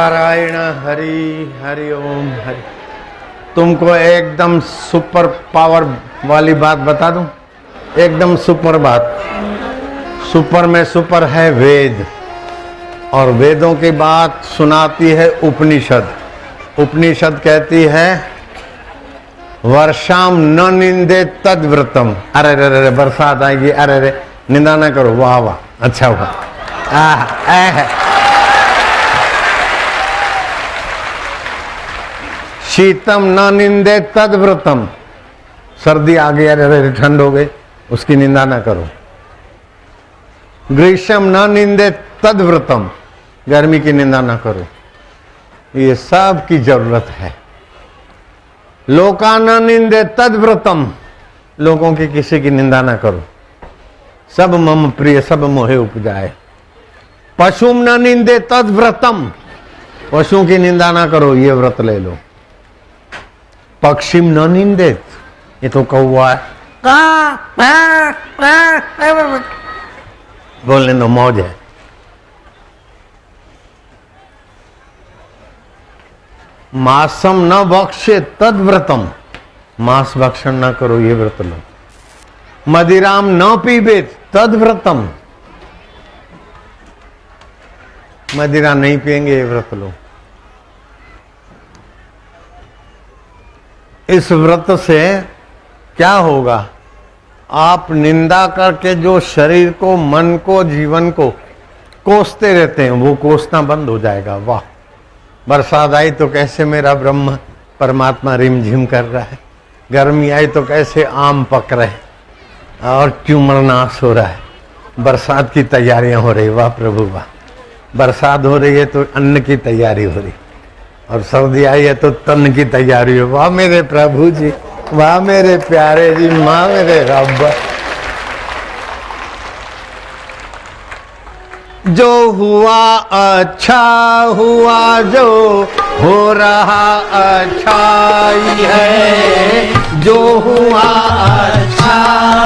नारायण हरि हरि ओम हरि। तुमको एकदम super power वाली बात बता दूं, एकदम सुपर बात। सुपर में सुपर है वेद, और वेदों की बात सुनाती है उपनिषद। उपनिषद कहती है वर्षाम न निंदे तद व्रतम। अरे रे रे बरसात आएगी, अरे रे निंदा ना करो, वाह वाह अच्छा हुआ। शीतम न निंदे तद व्रतम। सर्दी आ गई, अरे ठंड हो गई, उसकी निंदा ना करो। ग्रीष्म न निंदे तद व्रतम, गर्मी की निंदा ना करो। ये सब की जरूरत है। लोका न निंदे तद व्रतम, लोगों की किसी की निंदा ना करो। सब मम प्रिय सब मोहे उपजाए। पशुम न निंदे तद व्रतम, पशुओं की निंदा ना करो, ये व्रत ले लो। पक्षिम न निंदेत, ये तो कौवा है, बोलने दो, मौज है। मांसम न भक्षे तद व्रतम, मांस भक्षण न करो, ये व्रत लो। मदिराम न पीबे तद व्रतम, मदिरा नहीं पिएंगे, ये व्रत लो। इस व्रत से क्या होगा? आप निंदा करके जो शरीर को, मन को, जीवन को कोसते रहते हैं, वो कोसना बंद हो जाएगा। वाह, बरसात आई तो कैसे मेरा ब्रह्म परमात्मा रिमझिम कर रहा है, गर्मी आई तो कैसे आम पक रहे और ट्यूमर नाश हो रहा है, बरसात की तैयारियां हो रही। वाह प्रभु वाह, बरसात हो रही है तो अन्न की तैयारी हो रही, और सर्दी आई है तो तन की तैयारी हो। वाह मेरे प्रभु जी, वाह मेरे प्यारे जी, माँ मेरे रब। जो हुआ अच्छा हुआ, जो हो रहा अच्छा ही है। जो हुआ अच्छा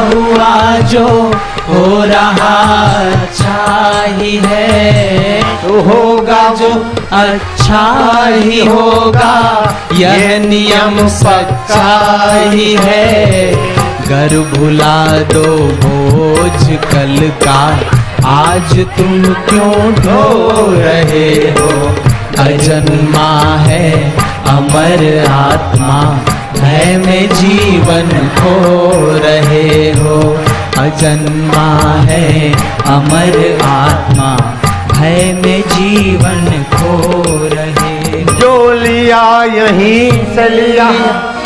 हुआ, जो हो रहा अच्छा ही है। तो होगा जो अच्छा ही होगा, यह नियम सच्चा ही है। घर भुला दो बोझ कल का, आज तुम क्यों ढो रहे हो। अजन्मा है अमर आत्मा, भय में जीवन खो रहे हो। अजन्मा है अमर आत्मा, भय में जीवन खो रहे। जो लिया यहीं से लिया,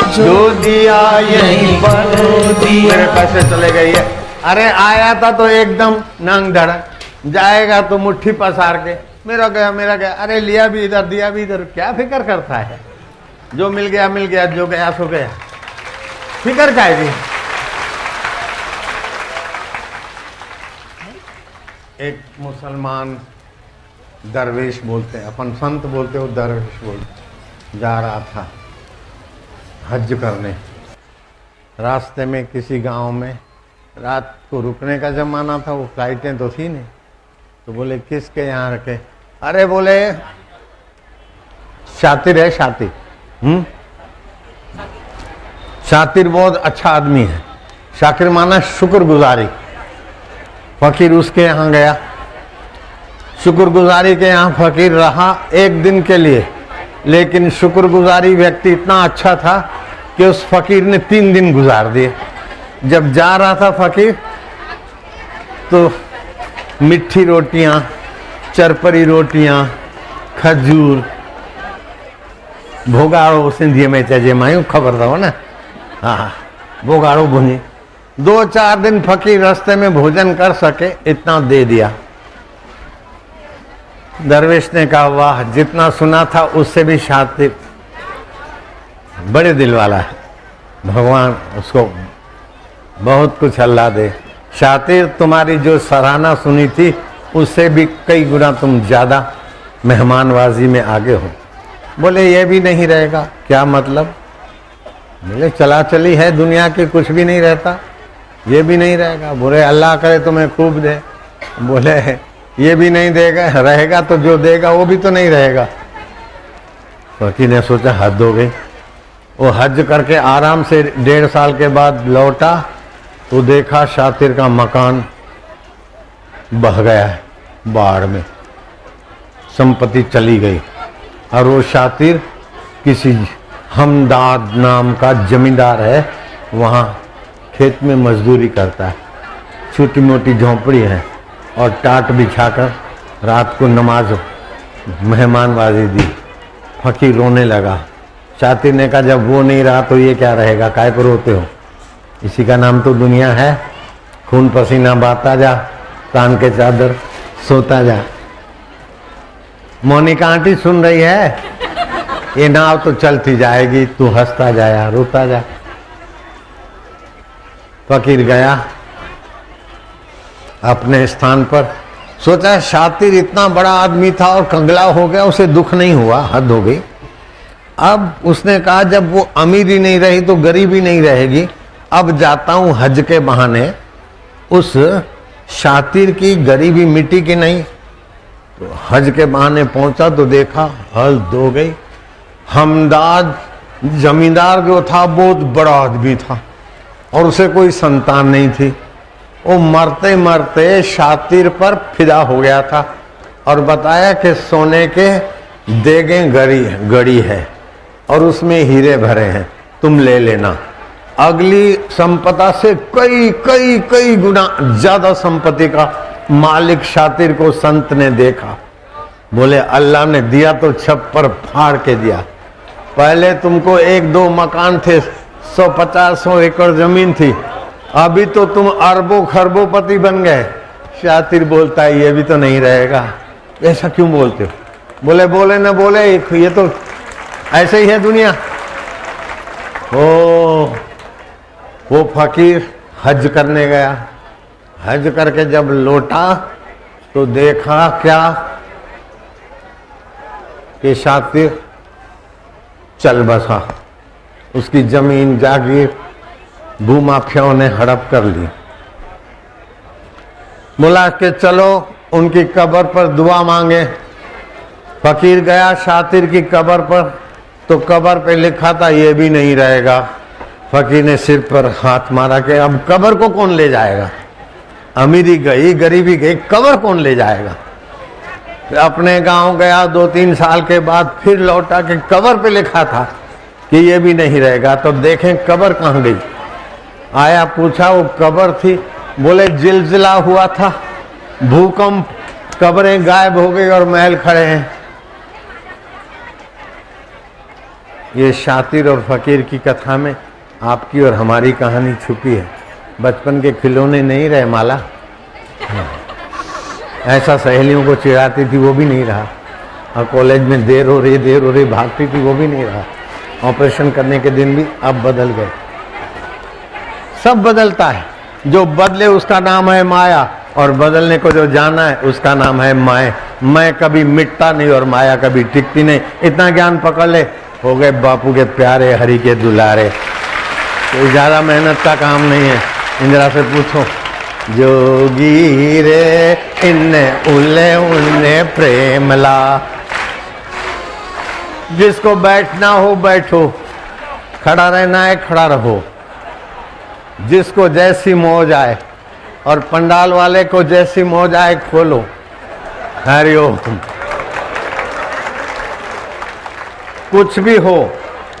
जो दिया यहीं पर दिया। मेरे पैसे चले गए है। अरे आया था तो एकदम नंग धड़क, जाएगा तो मुट्ठी पसार के मेरा गया मेरा गया। अरे लिया भी इधर दिया भी इधर, क्या फिक्र करता है? जो मिल गया, जो गया सो गया, फिक्र क्या है? एक मुसलमान दरवेश बोलते हैं, अपन संत बोलते हो, दरवेश बोलते, जा रहा था हज करने। रास्ते में किसी गांव में रात को रुकने का जमाना था, वो फ्लाइटें तो थी नहीं, तो बोले किसके यहाँ रखे? अरे बोले शातिर है, शातिर। शातिर बहुत अच्छा आदमी है। शाकिर माना शुक्रगुजारी। फकीर उसके यहाँ गया, शुक्रगुजारी के यहाँ फकीर रहा एक दिन के लिए, लेकिन शुक्रगुजारी व्यक्ति इतना अच्छा था कि उस फकीर ने 3 दिन गुजार दिए। जब जा रहा था फकीर तो मिट्ठी रोटियां, चरपरी रोटियां, खजूर, भोगाड़ो सिंधी में चजे मायूं खबर था ना, हाँ भोगाड़ो भुनी। 2-4 दिन फकीर रास्ते में भोजन कर सके, इतना दे दिया। दरवेश ने कहा वाह, जितना सुना था उससे भी शातिर, बड़े दिल वाला है, भगवान उसको बहुत कुछ अल्लाह दे। शातिर तुम्हारी जो सराहना सुनी थी उससे भी कई गुना तुम ज्यादा मेहमानवाजी में आगे हो। बोले ये भी नहीं रहेगा, क्या मतलब? बोले चला चली है दुनिया की, कुछ भी नहीं रहता, ये भी नहीं रहेगा। बोले अल्लाह करे तुम्हें खूब दे। बोले ये भी नहीं देगा, रहेगा तो जो देगा वो भी तो नहीं रहेगा। फकीर ने सोचा हद हो गई। वो हज करके आराम से 1.5 साल के बाद लौटा तो देखा शातिर का मकान बह गया है बाढ़ में, संपत्ति चली गई। और वो शातिर किसी हमदाद नाम का जमींदार है, वहाँ खेत में मजदूरी करता है। छोटी मोटी झोंपड़ी है और टाट बिछाकर रात को नमाज मेहमानबाजी दी। फकीर रोने लगा। शातिर ने कहा जब वो नहीं रहा तो ये क्या रहेगा, काय को रोते हो? इसी का नाम तो दुनिया है। खून पसीना बहाता जा, तान के चादर सोता जा। मोनिका आंटी सुन रही है? ये नाव तो चलती जाएगी, तू हंसता जाया रोता जा। फकीर गया अपने स्थान पर। सोचा शातिर इतना बड़ा आदमी था और कंगला हो गया, उसे दुख नहीं हुआ, हद हो गई। अब उसने कहा जब वो अमीरी नहीं रही तो गरीबी नहीं रहेगी, अब जाता हूं हज के बहाने। उस शातिर की गरीबी मिट्टी की नहीं। तो हज के बहाने पहुंचा तो देखा हद हो गई। हमदाद जमींदार जो था बहुत बड़ा आदमी था और उसे कोई संतान नहीं थी। वो मरते मरते शातिर पर फिदा हो गया था और बताया कि सोने के देगे गड़ी है और उसमें हीरे भरे हैं, तुम ले लेना। अगली संपदा से कई कई कई गुना ज्यादा संपत्ति का मालिक शातिर को संत ने देखा। बोले अल्लाह ने दिया तो छप्पर फाड़ के दिया। पहले तुमको 1-2 मकान थे, 150-100 एकड़ जमीन थी, अभी तो तुम अरबों खरबोपति बन गए। शातिर बोलता है ये भी तो नहीं रहेगा। ऐसा क्यों बोलते हो? बोले बोले न बोले, ये तो ऐसे ही है दुनिया। वो फकीर हज करने गया। हज करके जब लौटा तो देखा क्या कि शातिर चल बसा। उसकी जमीन जागीर भूमाफियाओं ने हड़प कर ली। बोला कि चलो उनकी कब्र पर दुआ मांगे। फकीर गया शातिर की कब्र पर तो कब्र पे लिखा था ये भी नहीं रहेगा। फकीर ने सिर पर हाथ मारा कि अब कब्र को कौन ले जाएगा? अमीरी गई, गरीबी गई, कब्र कौन ले जाएगा? अपने गांव गया 2-3 साल के बाद फिर लौटा कि कब्र पे लिखा था कि ये भी नहीं रहेगा। तो देखें कब्र कहाँ गई। आया पूछा वो कब्र थी। बोले जिलजिला हुआ था, भूकंप, कब्रें गायब हो गई और महल खड़े हैं। ये शातिर और फकीर की कथा में आपकी और हमारी कहानी छुपी है। बचपन के खिलौने नहीं रहे माला, ऐसा सहेलियों को चिढ़ाती थी वो भी नहीं रहा, और कॉलेज में देर हो रही भागती थी वो भी नहीं रहा। ऑपरेशन करने के दिन भी अब बदल गए। सब बदलता है, जो बदले उसका नाम है माया, और बदलने को जो जाना है उसका नाम है माया। मैं कभी मिटता नहीं और माया कभी टिकती नहीं। इतना ज्ञान पकड़ ले, हो गए बापू के प्यारे, हरि के दुलारे। तो ज्यादा मेहनत का काम नहीं है। इंदिरा से पूछो, जोगी रे इन्ने उल्ले उन्ने प्रेमला। जिसको बैठना हो बैठो, खड़ा रहना है खड़ा रहो, जिसको जैसी मौज आए, और पंडाल वाले को जैसी मौज आए खोलो। हरिओम। कुछ भी हो,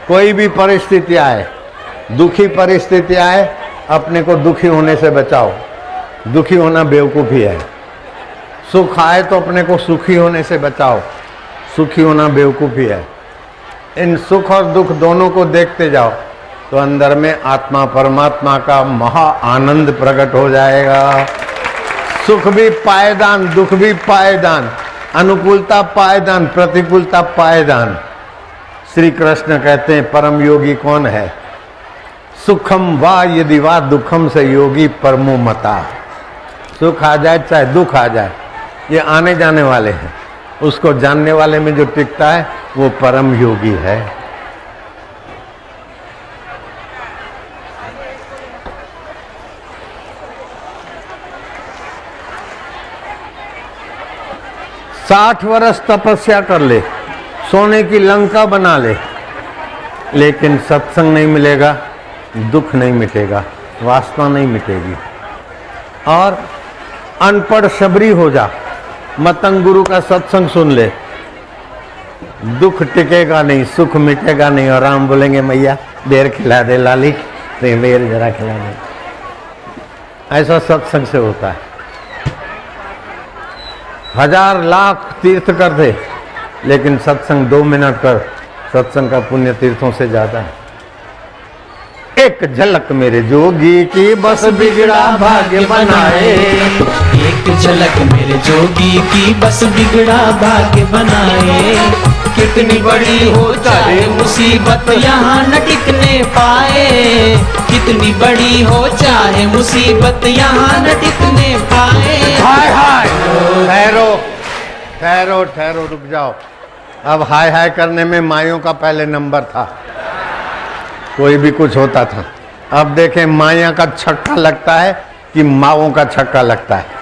कोई भी परिस्थिति आए, दुखी परिस्थिति आए, अपने को दुखी होने से बचाओ। दुखी होना बेवकूफ़ी है। सुख आए तो अपने को सुखी होने से बचाओ, सुखी होना बेवकूफ़ी है। इन सुख और दुख दोनों को देखते जाओ तो अंदर में आत्मा परमात्मा का महा आनंद प्रकट हो जाएगा। सुख भी पायदान, दुख भी पायदान, अनुकूलता पायदान, प्रतिकूलता पायदान। श्री कृष्ण कहते हैं परम योगी कौन है? सुखम वा यदि वा दुखम से योगी परमो मता। सुख आ जाए चाहे दुख आ जाए, ये आने जाने वाले हैं। उसको जानने वाले में जो टिकता है वो परम योगी है। साठ वर्ष तपस्या कर ले, सोने की लंका बना ले, लेकिन सत्संग नहीं मिलेगा, दुख नहीं मिटेगा, वासना नहीं मिटेगी। और अनपढ़ शबरी हो जा, मतंग गुरु का सत्संग सुन ले, दुख टिकेगा नहीं, सुख मिटेगा नहीं। और राम बोलेंगे मैया देर खिला दे लाली, तो बेर जरा खिला दे। ऐसा सत्संग से होता है। 1000 लाख तीर्थ कर दे, लेकिन सत्संग 2 मिनट कर, सत्संग का पुण्य तीर्थों से ज्यादा है। एक झलक मेरे जोगी की बस बिगड़ा भाग्य बनाए, एक झलक मेरे जोगी की बस बिगड़ा भाग्य बनाए। कितनी बड़ी हो चाहे मुसीबत यहाँ न टिकने पाए, कितनी बड़ी हो चाहे मुसीबत यहाँ न टिकने पाए। हाय हाय, ठहरो ठहरो ठहरो, रुक जाओ। अब हाय हाय करने में माइयों का पहले नंबर था, कोई भी कुछ होता था। अब देखें माया का छक्का लगता है कि माओं का छक्का लगता है।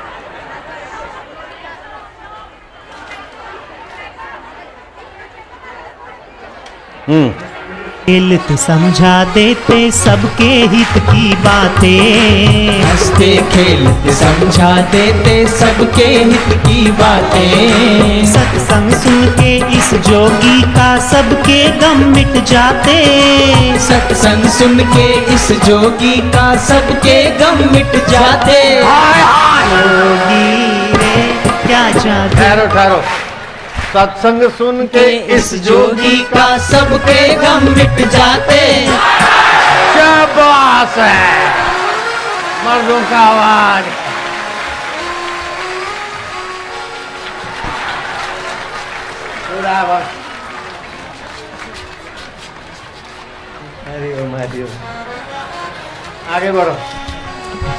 खेलते समझा देते सबके हित की बातें, हंसते खेलते समझा देते सबके हित की बातें। सत्संग सुन के इस जोगी का सबके गम मिट जाते, सत्संग सुन के इस जोगी का सबके गम मिट जाते। जोगी रे क्या जादू। ठहरो ठहरो, सत्संग सुन के इस जोगी का सबके गम मिट जाते। शाबाश है, मर्दों का आवाज। आगे बढ़ो।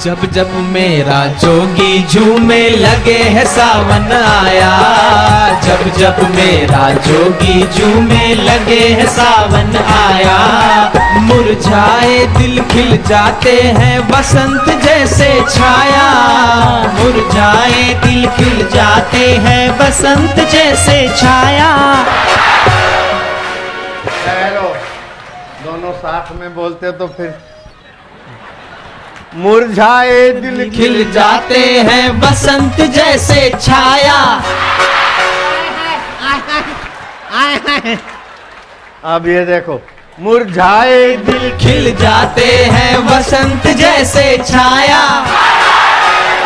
जब जब मेरा जोगी झूमे लगे है सावन आया, जब जब मेरा जोगी झूमे लगे है सावन आया। मुरझाए दिल खिल जाते हैं बसंत जैसे छाया, मुरझाए दिल खिल जाते हैं बसंत जैसे छाया। ठहरो, दोनों साथ में बोलते तो फिर। मुरझाए दिल खिल जाते हैं बसंत जैसे छाया। अब ये देखो, मुरझाए दिल खिल जाते हैं बसंत जैसे छाया।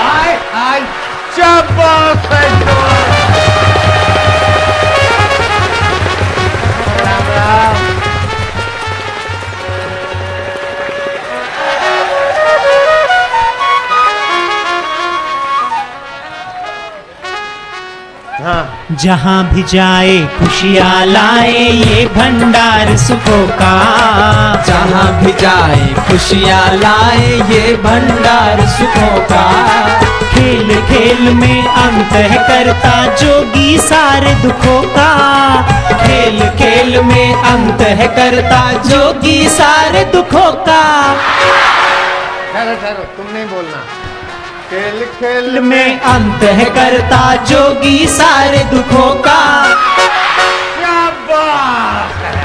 आय आय, शाबाश है राम राम। हाँ, जहाँ भी जाए खुशियाँ लाए ये भंडार सुखों का, जहाँ भी जाए खुशियाँ लाए ये भंडार सुखों का। खेल खेल में अंत है करता जोगी सारे दुखों का, खेल खेल में अंत है करता जोगी सारे दुखों का। ठहरो ठहरो, तुम नहीं बोलना। खेल खेल खेल में अंत है करता जोगी सारे दुखों का। शाबाश है।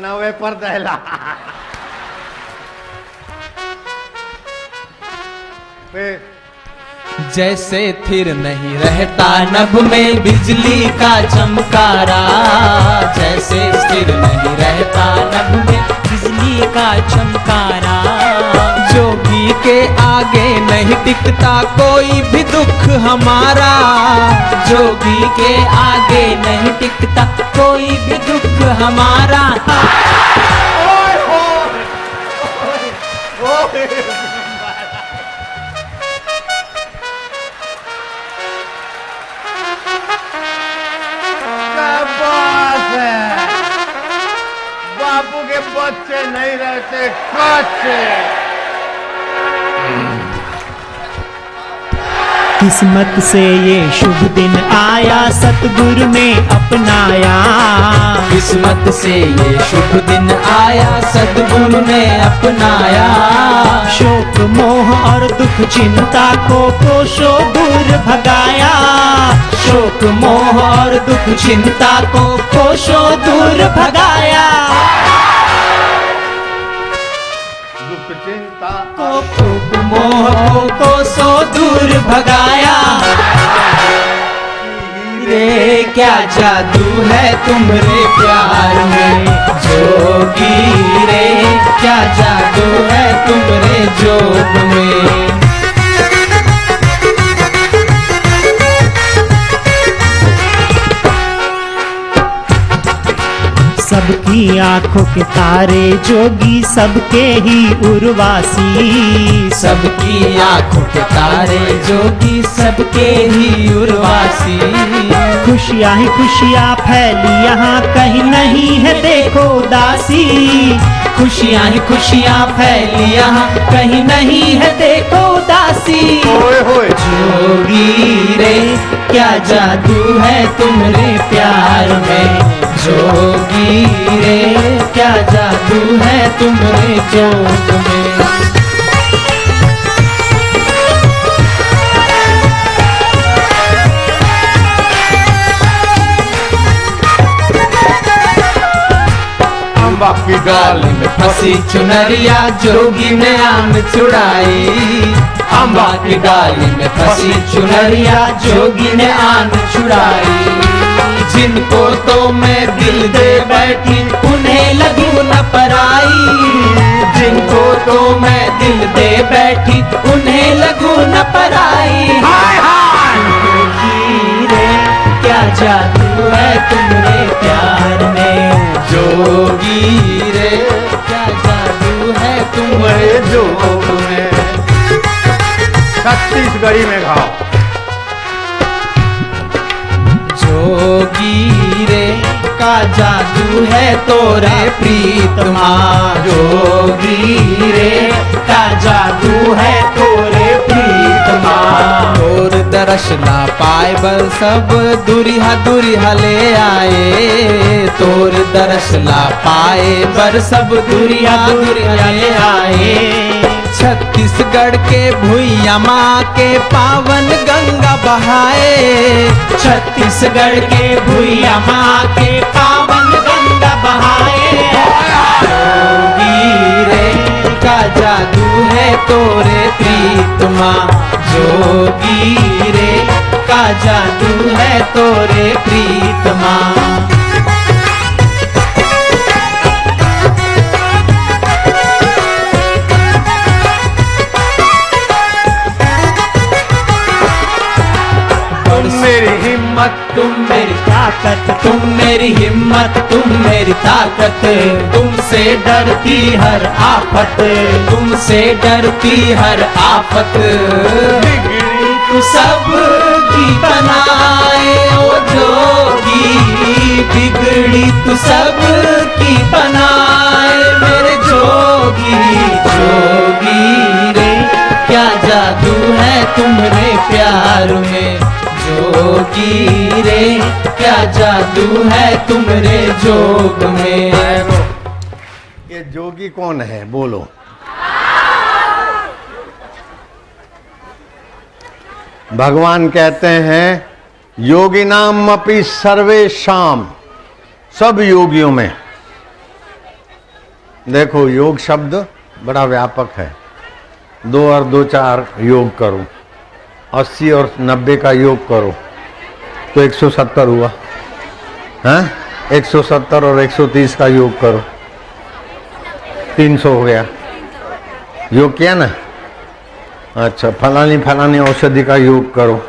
नवे पर दहला। फिर जैसे थिर नहीं रहता नभ में बिजली का चमकारा, जैसे स्थिर नहीं रहता नभ में बिजली का चमकारा। जोगी के आगे नहीं टिकता कोई भी दुख हमारा, जोगी के आगे नहीं टिकता कोई भी दुख हमारा। ओए होए, ओए ओए। शाबाश है। बापू के बच्चे नहीं रहते कच्चे। किस्मत से ये शुभ दिन आया, सतगुरु ने अपनाया। किस्मत से ये शुभ दिन आया, सद्गुरु ने अपनाया। शोक मोह और दुख चिंता को कोसों दूर भगाया। शोक मोह और दुख चिंता को कोसों दूर भगाया। दुख चिंता शोक मोह को कोसों दूर भगाया। रे क्या जादू है तुम्हारे प्यार में जोगी रे, क्या जादू है तुम्हारे जोग में। सबकी आंखों के तारे जोगी, सबके ही उर्वासी। सबकी आंखों के तारे जोगी, सबके ही उर्वासी। खुशियाँ ही खुशियाँ फैली यहाँ, कहीं नहीं है देखो उदासी। खुशियाँ ही खुशियाँ फैली यहाँ, कहीं नहीं है देखो उदासी। होए होए जोगी रे क्या जादू है तुम्हारे प्यार में जोगी रे, क्या जादू है तुम्हारे जोग में। अम्बा की गाल में फंसी चुनरिया जोगी ने आम चुड़ाई। अम्बा की डाली में फंसी चुनरिया जोगी ने आम छुड़ाई। जिनको तो मैं दिल दे बैठी उन्हें लगू न पराई। जिनको तो मैं दिल दे बैठी उन्हें लगू न पराई। जोगी रे क्या जादू है तुम्हारे प्यार में जोगी रे, क्या जादू है तुम्हारे जोग में। छत्तीसगढ़ी में गाओ। जोगी रे का जादू है तोरे प्रीतमा। जोगी रे का जादू है तोरे प्रीतमा। तोर दर्श ना पाए बल सब दुरिहा दुरिहा ले आए। तोर दर्श ना पाए बर सब दुरिहा दुरिहा ले आए। छत्तीसगढ़ के भुइया माँ के पावन गंगा बहाए। छत्तीसगढ़ के भुइया माँ के पावन गंगा बहाए। जोगी रे का जादू है तोरे प्रीतमा। जोगी रे का जादू है तोरे प्रीतमा। तुम मेरी ताकत, तुम मेरी हिम्मत, तुम मेरी ताकत। तुमसे डरती हर आफत, तुमसे डरती हर आफत। बिगड़ी तू सब की बनाए ओ जोगी, बिगड़ी तू सब की बनाए मेरे जोगी। जोगी रे क्या जादू है तुम्हारे प्यार में जोगी रे, क्या जादू है तुम्हारे जोग में। ये जोगी कौन है बोलो। भगवान कहते हैं योगी नाम अपि सर्वेशाम, सब योगियों में। देखो योग शब्द बड़ा व्यापक है। 2 और 2 4 योग करो, 80 और 90 का योग करो तो 170 हुआ। हाँ 170 और 130 का योग करो 300 हो गया। योग किया ना। अच्छा फलानी फलानी औषधि का योग करो।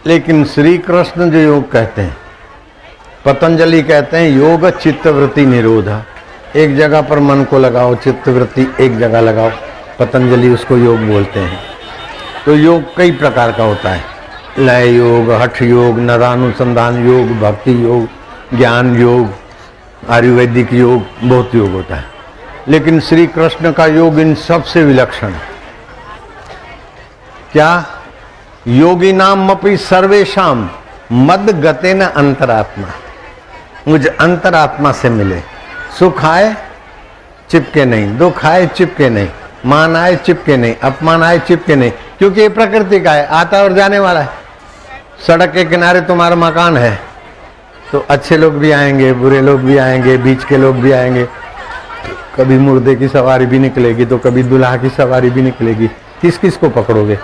लेकिन श्री कृष्ण जो योग कहते हैं, पतंजलि कहते हैं योग चित्तवृत्ति निरोधा। एक जगह पर मन को लगाओ, चित्तवृत्ति एक जगह लगाओ, पतंजलि उसको योग बोलते हैं। तो योग कई प्रकार का होता है। लय योग, हठ योग, नरानुसंधान योग, भक्ति योग, ज्ञान योग, आयुर्वेदिक योग, बहुत योग होता है। लेकिन श्री कृष्ण का योग इन सबसे विलक्षण है। क्या? योगी नाम अपि सर्वेशाम मद गते न अंतरात्मा। मुझे अंतरात्मा से मिले। सुख आए चिपके नहीं, दुख आए चिपके नहीं, मान आए चिपके नहीं, अपमान आए चिपके नहीं, क्योंकि ये प्रकृति का है, आता और जाने वाला है। सड़क के किनारे तुम्हारा मकान है तो अच्छे लोग भी आएंगे, बुरे लोग भी आएंगे, बीच के लोग भी आएंगे। कभी मुर्दे की सवारी भी निकलेगी तो कभी दुल्हा की सवारी भी निकलेगी। किस किस को पकड़ोगे?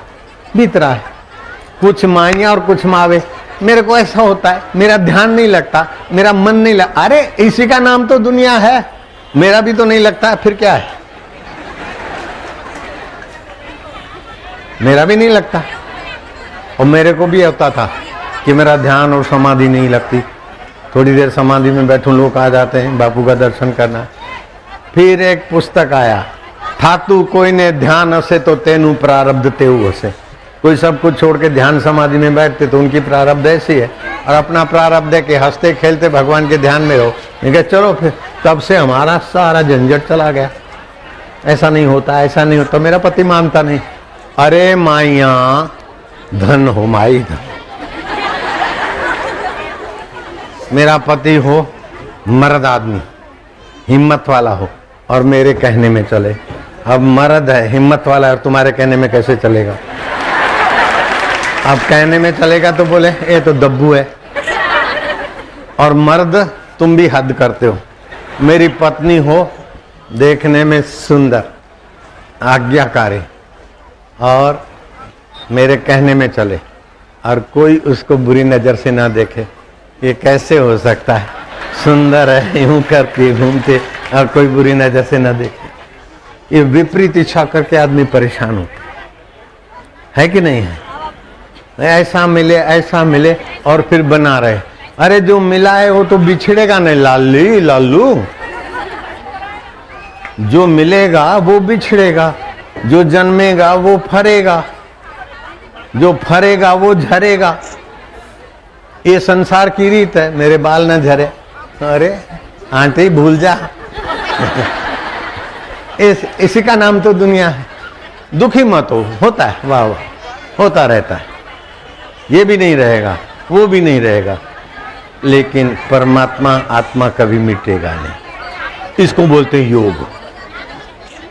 बीतरा है, कुछ माइया और कुछ मावे। मेरे को ऐसा होता है, मेरा ध्यान नहीं लगता, मेरा मन नहीं लगता। अरे इसी का नाम तो दुनिया है, मेरा भी तो नहीं लगता, फिर क्या है? मेरा भी नहीं लगता। और मेरे को भी होता था कि मेरा ध्यान और समाधि नहीं लगती। थोड़ी देर समाधि में बैठूं, लोग आ जाते हैं बापू का दर्शन करना। फिर एक पुस्तक आया, थातु कोई ने ध्यान हसे तो तेनु प्रारब्ध तेऊ हसे। कोई सब कुछ छोड़ के ध्यान समाधि में बैठते तो उनकी प्रारब्ध ऐसी है, और अपना प्रारब्ध है कि हंसते खेलते भगवान के ध्यान में रहो। मैं चलो फिर, तब से हमारा सारा झंझट चला गया। ऐसा नहीं होता, ऐसा नहीं होता। मेरा पति मानता नहीं। अरे माइया धन हो, माई धन। मेरा पति हो मर्द आदमी, हिम्मत वाला हो, और मेरे कहने में चले। अब मर्द है, हिम्मत वाला है, और तुम्हारे कहने में कैसे चलेगा? अब कहने में चलेगा तो बोले ये तो दब्बू है। और मर्द तुम भी हद करते हो। मेरी पत्नी हो देखने में सुंदर, आज्ञाकारी, और मेरे कहने में चले, और कोई उसको बुरी नजर से ना देखे। ये कैसे हो सकता है? सुंदर है, यूं करके घूमते, और कोई बुरी नजर से ना देखे। ये विपरीत इच्छा करके आदमी परेशान होता है कि नहीं है? ऐसा मिले और फिर बना रहे। अरे जो मिला है वो तो बिछड़ेगा नहीं लाली लालू। जो मिलेगा वो बिछड़ेगा, जो जन्मेगा वो फरेगा, जो फरेगा वो झरेगा। ये संसार की रीत है। मेरे बाल न झरे, अरे आंटी भूल जा। इसी का नाम तो दुनिया है। दुखी मत हो, होता है, वाह वाह, होता रहता है। ये भी नहीं रहेगा, वो भी नहीं रहेगा, लेकिन परमात्मा आत्मा कभी मिटेगा नहीं। इसको बोलते हैं योग।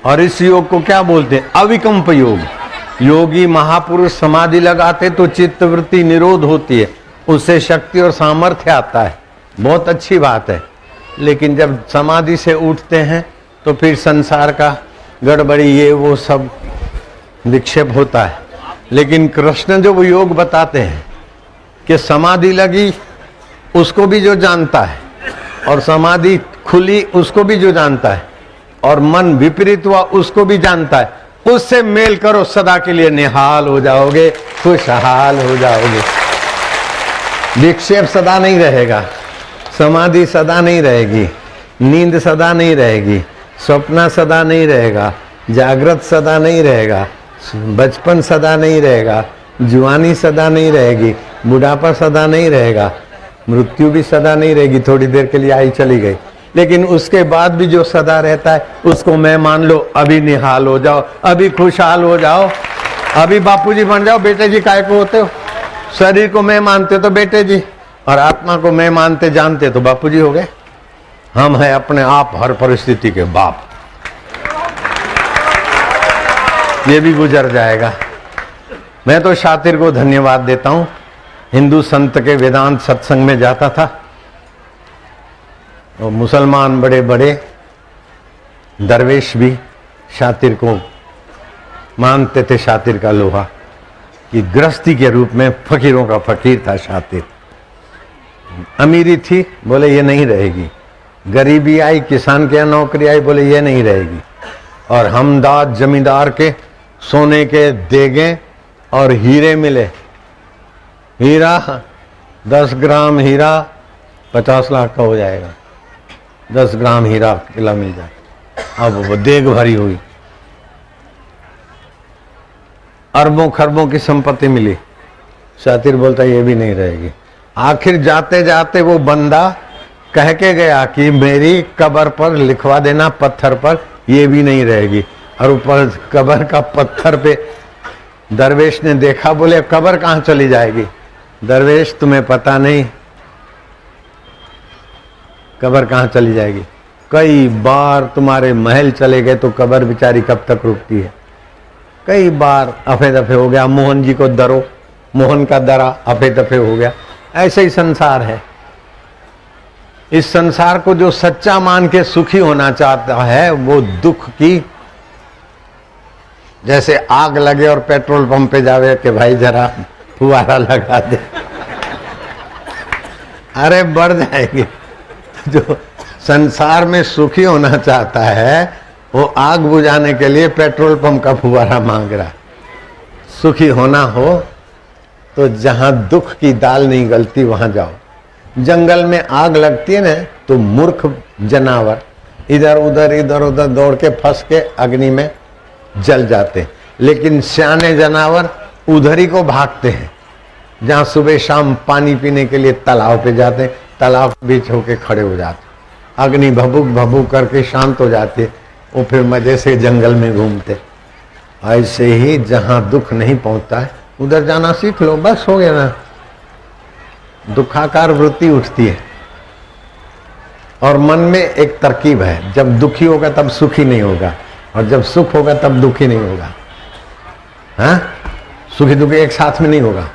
और इस योग को क्या बोलते हैं? अविकल्प योग। योगी महापुरुष समाधि लगाते तो चित्तवृत्ति निरोध होती है, उससे शक्ति और सामर्थ्य आता है। बहुत अच्छी बात है। लेकिन जब समाधि से उठते हैं तो फिर संसार का गड़बड़ी ये वो सब विक्षेप होता है। लेकिन कृष्ण जो वो योग बताते हैं कि समाधि लगी उसको भी जो जानता है, और समाधि खुली उसको भी जो जानता है, और मन विपरीत हुआ उसको भी जानता है, उससे मेल करो, सदा के लिए निहाल हो जाओगे, खुशहाल हो जाओगे। विक्षेप सदा नहीं रहेगा, समाधि सदा नहीं रहेगी, नींद सदा नहीं रहेगी, स्वप्न सदा नहीं रहेगा, जागृत सदा नहीं रहेगा, बचपन सदा नहीं रहेगा, जुआनी सदा नहीं रहेगी, बुढ़ापा सदा नहीं रहेगा, मृत्यु भी सदा नहीं रहेगी। थोड़ी देर के लिए आई चली गई, लेकिन उसके बाद भी जो सदा रहता है उसको मैं मान लो। अभी निहाल हो जाओ, अभी खुशहाल हो जाओ, अभी बापूजी बन जाओ। बेटे जी काय को होते हो? शरीर को मैं मानते तो बेटे जी, और आत्मा को मैं मानते जानते तो बापूजी हो गए। हम हैं अपने आप हर परिस्थिति के बाप। ये भी गुजर जाएगा। मैं तो शातिर को धन्यवाद देता हूं। हिंदू संत के वेदांत सत्संग में जाता था, और मुसलमान बड़े बड़े दरवेश भी शातिर को मानते थे, शातिर का लोहा, कि गृहस्थी के रूप में फकीरों का फकीर था शातिर। अमीरी थी, बोले ये नहीं रहेगी। गरीबी आई, किसान के यहाँ नौकरी आई, बोले ये नहीं रहेगी। और हमदाद जमींदार के सोने के देगे और हीरे मिले। हीरा 10 ग्राम हीरा 50 लाख का हो जाएगा। 10 ग्राम हीरा किला मिल जाए। अब वो देग भरी हुई, अरबों खरबों की संपत्ति मिली। शातिर बोलता ये भी नहीं रहेगी। आखिर जाते जाते वो बंदा कह के गया कि मेरी कब्र पर लिखवा देना पत्थर पर, ये भी नहीं रहेगी। और ऊपर कब्र का पत्थर पे दरवेश ने देखा, बोले कब्र कहां चली जाएगी? दरवेश तुम्हें पता नहीं कब्र कहां चली जाएगी। कई बार तुम्हारे महल चले गए तो कब्र बेचारी कब तक रुकती है। कई बार अफे दफे हो गया, मोहन जी को दरो, मोहन का दरा अफे दफे हो गया। ऐसे ही संसार है। इस संसार को जो सच्चा मान के सुखी होना चाहता है वो दुख की, जैसे आग लगे और पेट्रोल पंप पे जावे कि भाई जरा फुवारा लगा दे, अरे बढ़ जाएगी। जो संसार में सुखी होना चाहता है वो आग बुझाने के लिए पेट्रोल पंप का फुवारा मांग रहा है। सुखी होना हो तो जहां दुख की दाल नहीं गलती वहां जाओ। जंगल में आग लगती है ना तो मूर्ख जानवर इधर उधर दौड़ के फंस के अग्नि में जल जाते हैं, लेकिन सियाने जानवर उधर ही को भागते हैं जहां सुबह शाम पानी पीने के लिए तालाब पे जाते हैं, तालाब बीच होके खड़े हो जाते, अग्नि भभूक भभूक करके शांत हो जाती है, वो फिर मजे से जंगल में घूमते। ऐसे ही जहां दुख नहीं पहुंचता है उधर जाना सीख लो, बस हो गया ना। दुखाकार वृत्ति उठती है और मन में एक तरकीब है, जब दुखी होगा तब सुखी नहीं होगा और जब सुख होगा तब दुखी नहीं होगा। हाँ, सुखी दुखी एक साथ में नहीं होगा।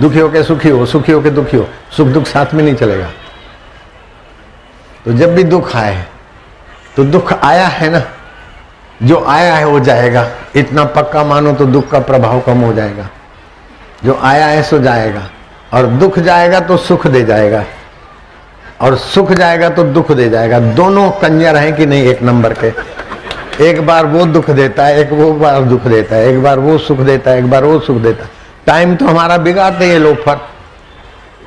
दुखी होके सुखी हो, सुखी होके दुखी हो, सुख दुख साथ में नहीं चलेगा। तो जब भी दुख आए तो दुख आया है ना, जो आया है वो जाएगा, इतना पक्का मानो तो दुख का प्रभाव कम हो जाएगा। जो आया है सो जाएगा, और दुख जाएगा तो सुख दे जाएगा, और सुख जाएगा तो दुख दे जाएगा। दोनों कंजर हैं कि नहीं, एक नंबर के। एक बार वो दुख देता है, एक वो बार दुख देता है, एक बार वो सुख देता है, एक बार वो सुख देता है। टाइम तो हमारा बिगाड़ते हैं लोग। पर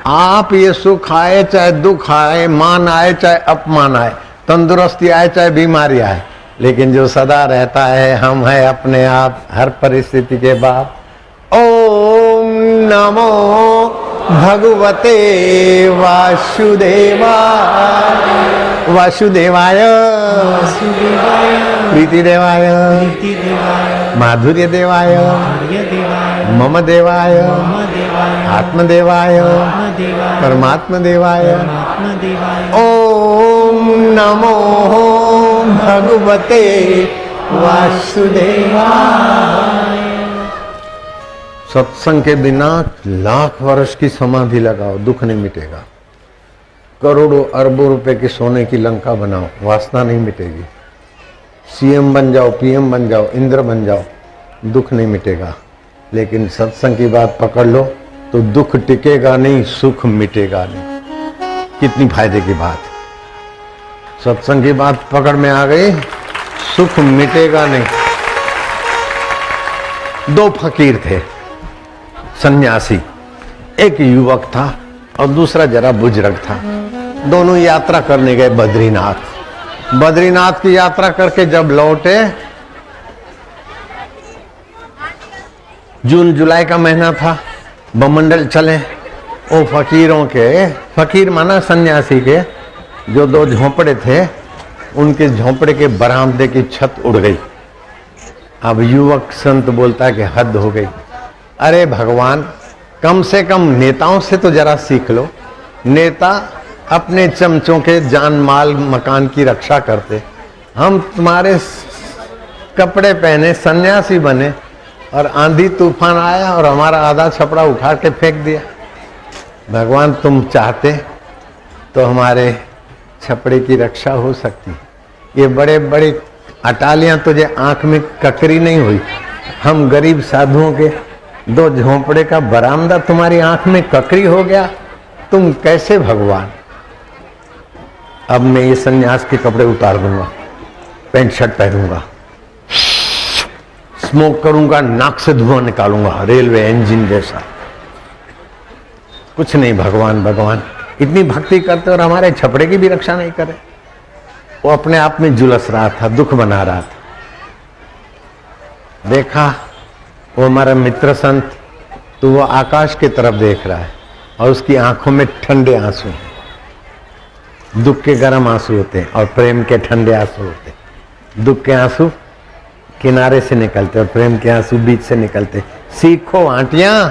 आप ये सुख आए चाहे दुख आए, मान आए चाहे अपमान आए, तंदुरुस्ती आए चाहे बीमारी आए, लेकिन जो सदा रहता है हम है अपने आप, हर परिस्थिति के बाप। ओम नमो भगवते वासुदेवाय, वासुदेवाय, प्रीति देवाय, माधुर्य देवाय, मम देवाय, आत्मदेवाय, परमात्मा देवाय। ओम नमो भगवते वासुदेवाय। सत्संग के बिना लाख वर्ष की समाधि लगाओ, दुख नहीं मिटेगा। करोड़ों अरबों रुपए के सोने की लंका बनाओ, वासना नहीं मिटेगी। सीएम बन जाओ, पीएम बन जाओ, इंद्र बन जाओ, दुख नहीं मिटेगा। लेकिन सत्संग की बात पकड़ लो तो दुख टिकेगा नहीं, सुख मिटेगा नहीं। कितनी फायदे की बात। सत्संग की बात पकड़ में आ गई, सुख मिटेगा नहीं। दो फकीर थे, सन्यासी, एक युवक था और दूसरा जरा बुजुर्ग था। दोनों यात्रा करने गए बद्रीनाथ। बद्रीनाथ की यात्रा करके जब लौटे, जून जुलाई का महीना था, बमंडल चले। वो फकीरों के, फकीर माना सन्यासी के, जो दो झोंपड़े थे, उनके झोंपड़े के बरामदे की छत उड़ गई। अब युवक संत बोलता है कि हद हो गई। अरे भगवान, कम से कम नेताओं से तो जरा सीख लो। नेता अपने चमचों के जान माल मकान की रक्षा करते, हम तुम्हारे कपड़े पहने सन्यासी बने और आंधी तूफान आया और हमारा आधा छपड़ा उठा के फेंक दिया। भगवान तुम चाहते तो हमारे छपड़े की रक्षा हो सकती। ये बड़े बड़े अटालियां तुझे आंख में ककरी नहीं हुई। हम गरीब साधुओं के दो झोंपड़े का बरामदा तुम्हारी आंख में ककरी हो गया, तुम कैसे भगवान। अब मैं ये सन्यास के कपड़े उतार दूंगा, पैंट शर्ट पहनूंगा, स्मोक करूंगा, नाक से धुआं निकालूंगा रेलवे इंजन जैसा। कुछ नहीं भगवान, भगवान इतनी भक्ति करते और हमारे छपड़े की भी रक्षा नहीं करे। वो अपने आप में जुलस रहा था, दुख बना रहा था। देखा वो हमारा मित्र संत, तो वो आकाश की तरफ देख रहा है और उसकी आंखों में ठंडे आंसू हैं। दुख के गर्म आंसू होते हैं और प्रेम के ठंडे आंसू होते हैं। दुख के आंसू किनारे से निकलते और प्रेम के आंसू बीच से निकलते। सीखो आंटियां,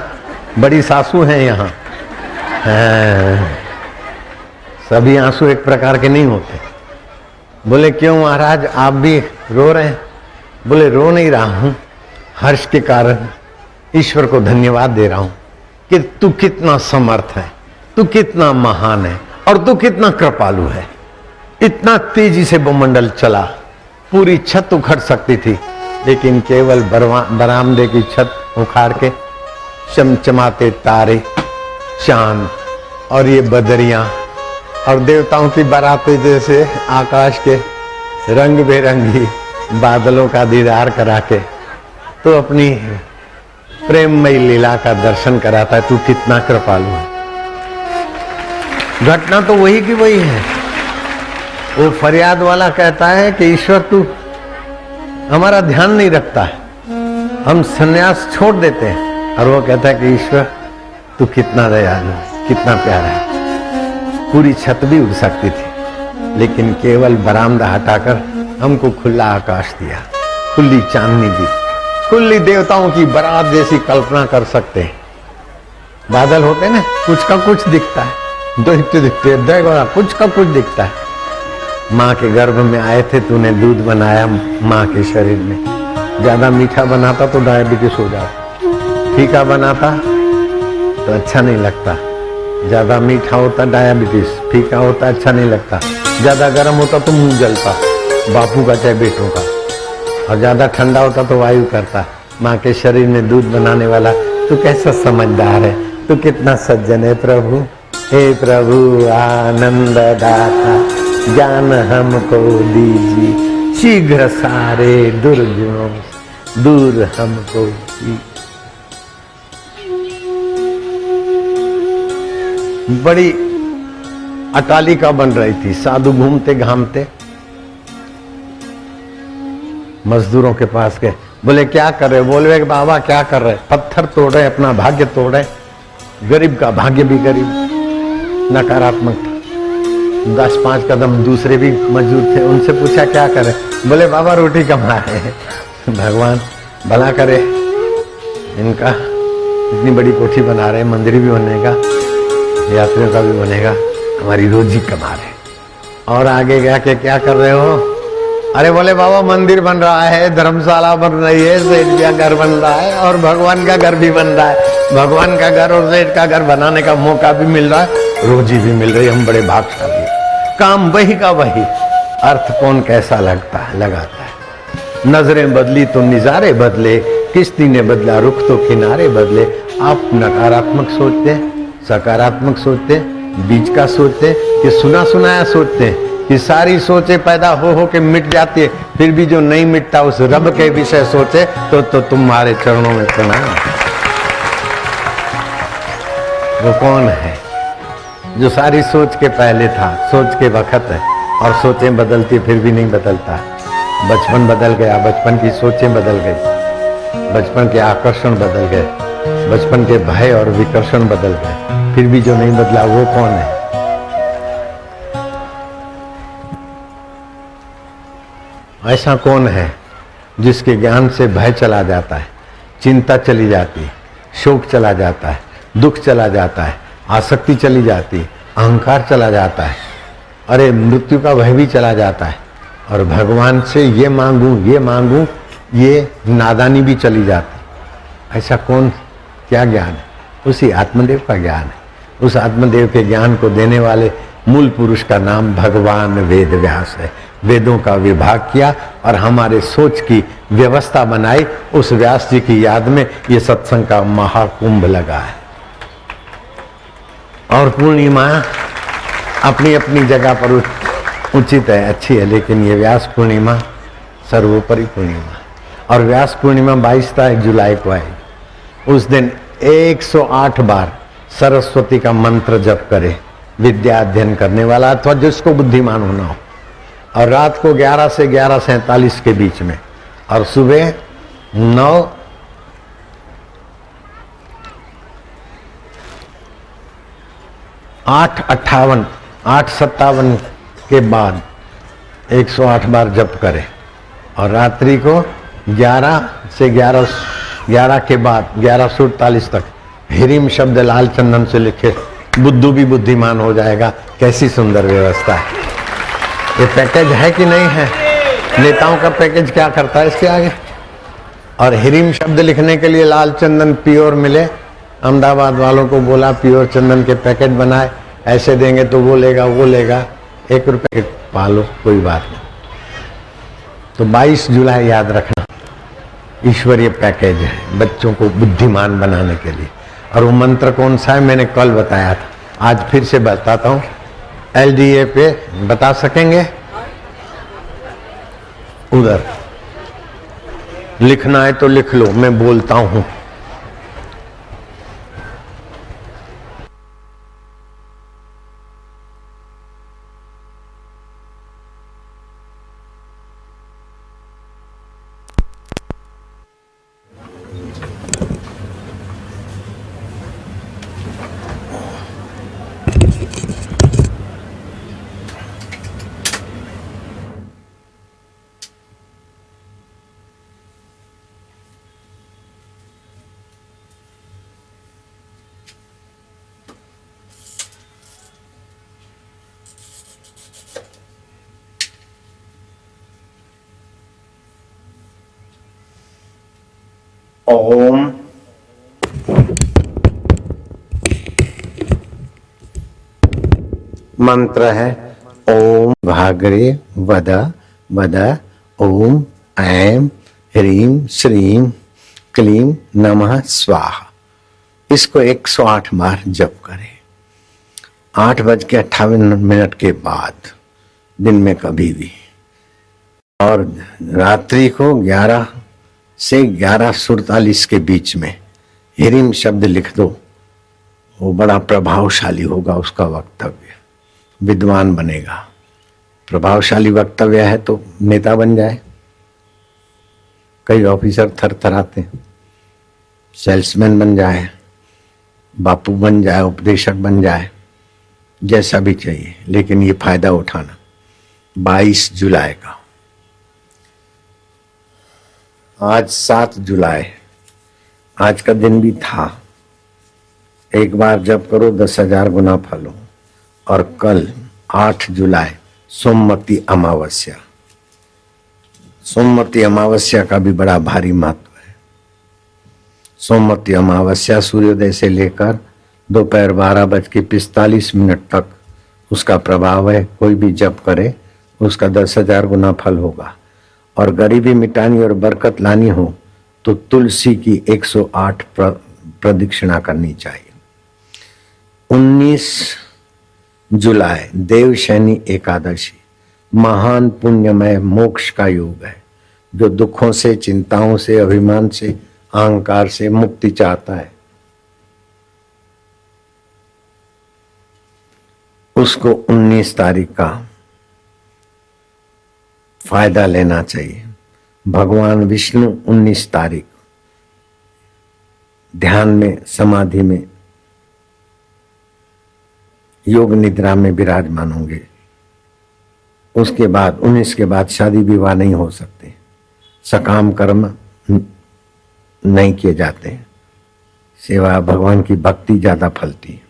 बड़ी सासू हैं यहाँ। सभी आंसू एक प्रकार के नहीं होते। बोले क्यों महाराज आप भी रो रहे हैं? बोले रो नहीं रहा हूं, हर्ष के कारण ईश्वर को धन्यवाद दे रहा हूं कि तू कितना समर्थ है, तू कितना महान है और तू कितना कृपालु है। इतना तेजी से बहुमंडल चला, पूरी छत उखड़ सकती थी, लेकिन केवल बरामदे की छत उखाड़ के चमचमाते तारे, चांद और ये बदरियां और देवताओं की बारातें जैसे आकाश के रंग बेरंगी बादलों का दीदार करा के तो अपनी प्रेममयी लीला का दर्शन कराता है। तू कितना कृपालु है। घटना तो वही की वही है। वो फरियाद वाला कहता है कि ईश्वर तू हमारा ध्यान नहीं रखता है, हम संन्यास छोड़ देते हैं। और वो कहता है कि ईश्वर तू कितना दयालु है, कितना प्यारा है। पूरी छत भी उड़ सकती थी, लेकिन केवल बरामदा हटाकर हमको खुला आकाश दिया, खुली चांदनी दी, खुली देवताओं की बारात जैसी कल्पना कर सकते हैं। बादल होते ना, कुछ का कुछ दिखता है, दिखते देखो कुछ का कुछ दिखता है। माँ के गर्भ में आए थे, तूने दूध बनाया माँ के शरीर में। ज्यादा मीठा बनाता तो डायबिटीज हो जाता, फीका बनाता तो अच्छा नहीं लगता। ज्यादा मीठा होता डायबिटीज, फीका होता अच्छा नहीं लगता। ज्यादा गर्म होता तो मुंह जलता, बापू का चाहे बेटों का। और ज्यादा ठंडा होता तो वायु करता। माँ के शरीर में दूध बनाने वाला तू कैसा समझदार है, तू कितना सज्जन है प्रभु। हे प्रभु आनंद दाता ज्ञान हमको दीजिए, शीघ्र सारे दुर्गुणों दूर हमको दीजिए। बड़ी अटालिका बन रही थी, साधु घूमते घामते मजदूरों के पास गए। बोले क्या कर रहे? बोले बाबा क्या कर रहे? पत्थर तोड़ रहे, अपना भाग्य तोड़ रहे। गरीब का भाग्य भी गरीब, नकारात्मक था। 10-5 कदम दूसरे भी मजदूर थे, उनसे पूछा क्या करे? बोले बाबा रोटी कमा रहे हैं। भगवान भला करे इनका, इतनी बड़ी कोठी बना रहे, मंदिर भी बनेगा, यात्रियों का भी बनेगा, हमारी रोजी कमा रहे। और आगे गया कि क्या कर रहे हो? अरे बोले बाबा मंदिर बन रहा है, धर्मशाला बन रही है, सेठ का घर बन रहा है और भगवान का घर भी बन रहा है। भगवान का घर और सेठ का घर बनाने का मौका भी मिल रहा है, रोजी भी मिल रही है, हम बड़े भाग्यशाली। काम वही का वही, अर्थ कौन कैसा लगता है लगाता है। नजरें बदली तो निजारे बदले, किश्ती ने बदला रुख तो किनारे बदले। आप नकारात्मक सोचते, सकारात्मक सोचते, बीच का सोचते कि सुना सुनाया सोचते कि सारी सोचें पैदा हो के मिट जाती है, फिर भी जो नहीं मिटता उस रब के विषय सोचे तो तुम्हारे चरणों में प्रणाम। वो कौन है जो सारी सोच के पहले था, सोच के वक्त है और सोचें बदलती फिर भी नहीं बदलता। बचपन बदल गया, बचपन की सोचें बदल गई, बचपन के आकर्षण बदल गए, बचपन के भय और विकर्षण बदल गए, फिर भी जो नहीं बदला वो कौन है? ऐसा कौन है जिसके ज्ञान से भय चला जाता है, चिंता चली जाती है, शोक चला जाता है, दुख चला जाता है, आसक्ति चली जाती है, अहंकार चला जाता है, अरे मृत्यु का भय भी चला जाता है और भगवान से ये मांगूं ये नादानी भी चली जाती। ऐसा कौन, क्या ज्ञान है? उसी आत्मदेव का ज्ञान है। उस आत्मदेव के ज्ञान को देने वाले मूल पुरुष का नाम भगवान वेद व्यास है। वेदों का विभाग किया और हमारे सोच की व्यवस्था बनाई। उस व्यास जी की याद में ये सत्संग का महाकुंभ लगा है। और पूर्णिमा अपनी अपनी जगह पर उचित है, अच्छी है, लेकिन ये व्यास पूर्णिमा सर्वोपरि पूर्णिमा। और व्यास पूर्णिमा 22 जुलाई को आएगी। उस दिन 108 बार सरस्वती का मंत्र जप करे विद्या अध्ययन करने वाला अथवा जिसको बुद्धिमान होना हो, और रात को 11 से 11:47 के बीच में, और सुबह 8:57 के बाद 108 बार जप करे, और रात्रि को 11 से 11 के बाद 11:48 तक हिरिम शब्द लाल चंदन से लिखे, बुद्धू भी बुद्धिमान हो जाएगा। कैसी सुंदर व्यवस्था है। ये पैकेज है कि नहीं है? नेताओं का पैकेज क्या करता है इसके आगे? और हिरिम शब्द लिखने के लिए लाल चंदन प्योर मिले, अहमदाबाद वालों को बोला प्योर चंदन के पैकेट बनाए, ऐसे देंगे तो वो लेगा वो लेगा, 1 रुपये पालो कोई बात नहीं। तो 22 जुलाई याद रखना, ईश्वरीय पैकेज है बच्चों को बुद्धिमान बनाने के लिए। और वो मंत्र कौन सा है मैंने कल बताया था, आज फिर से बताता हूँ। LDA पे बता सकेंगे? उधर लिखना है तो लिख लो, मैं बोलता हूं। ओम मंत्र है ओम भागरे वद वद ओम ऐं ह्रीं श्रीं क्लीं नमः स्वाहा। इसको 108 बार जप करें 8:58 के बाद दिन में कभी भी, और रात्रि को 11 से 11:47 के बीच में हिरिम शब्द लिख दो। वो बड़ा प्रभावशाली होगा, उसका वक्तव्य विद्वान बनेगा। प्रभावशाली वक्तव्य है तो नेता बन जाए। कई ऑफिसर थरथराते हैं, सेल्समैन बन जाए, बापू बन जाए, उपदेशक बन जाए, जैसा भी चाहिए, लेकिन ये फायदा उठाना। 22 जुलाई का, आज 7 जुलाई, आज का दिन भी था। एक बार जप करो 10,000 गुना फल हो। और कल 8 जुलाई सोमवती अमावस्या, सोमवती अमावस्या का भी बड़ा भारी महत्व है। सोमवती अमावस्या सूर्योदय से लेकर दोपहर 12:45 तक उसका प्रभाव है। कोई भी जप करे उसका 10,000 गुना फल होगा। और गरीबी मिटानी और बरकत लानी हो तो तुलसी की 108 प्रदक्षिणा करनी चाहिए। 19 जुलाई देवशैनी एकादशी, महान पुण्यमय मोक्ष का योग है। जो दुखों से, चिंताओं से, अभिमान से, अहंकार से मुक्ति चाहता है उसको 19 तारीख का फायदा लेना चाहिए। भगवान विष्णु 19 तारीख ध्यान में, समाधि में, योग निद्रा में विराजमान होंगे। उसके बाद 19 के बाद शादी विवाह नहीं हो सकते, सकाम कर्म नहीं किए जाते, सेवा भगवान की भक्ति ज्यादा फलती है।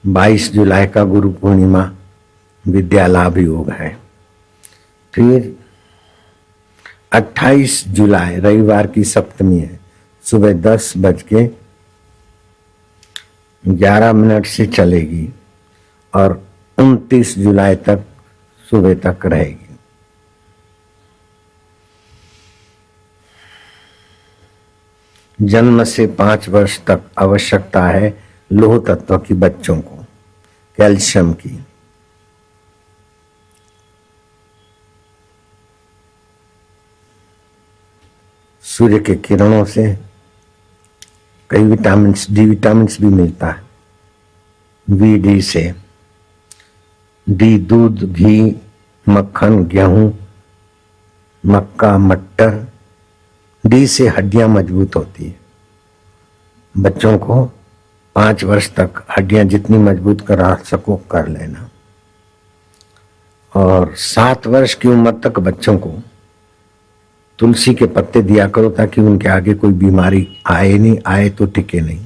22 जुलाई का गुरु पूर्णिमा विद्या लाभ योग है। फिर 28 जुलाई रविवार की सप्तमी है, सुबह 10:11 से चलेगी और 29 जुलाई तक सुबह तक रहेगी। जन्म से 5 वर्ष तक आवश्यकता है लोह तत्व की बच्चों को, कैल्शियम की। सूर्य के किरणों से कई विटामिन्स, डी विटामिन्स भी मिलता है। डी से डी दूध, घी, मक्खन, गेहूं, मक्का, मटर। डी से हड्डियां मजबूत होती है। बच्चों को 5 वर्ष तक हड्डियां जितनी मजबूत करा सको कर लेना। और 7 वर्ष की उम्र तक बच्चों को तुलसी के पत्ते दिया करो ताकि उनके आगे कोई बीमारी आए नहीं, आए तो टिके नहीं।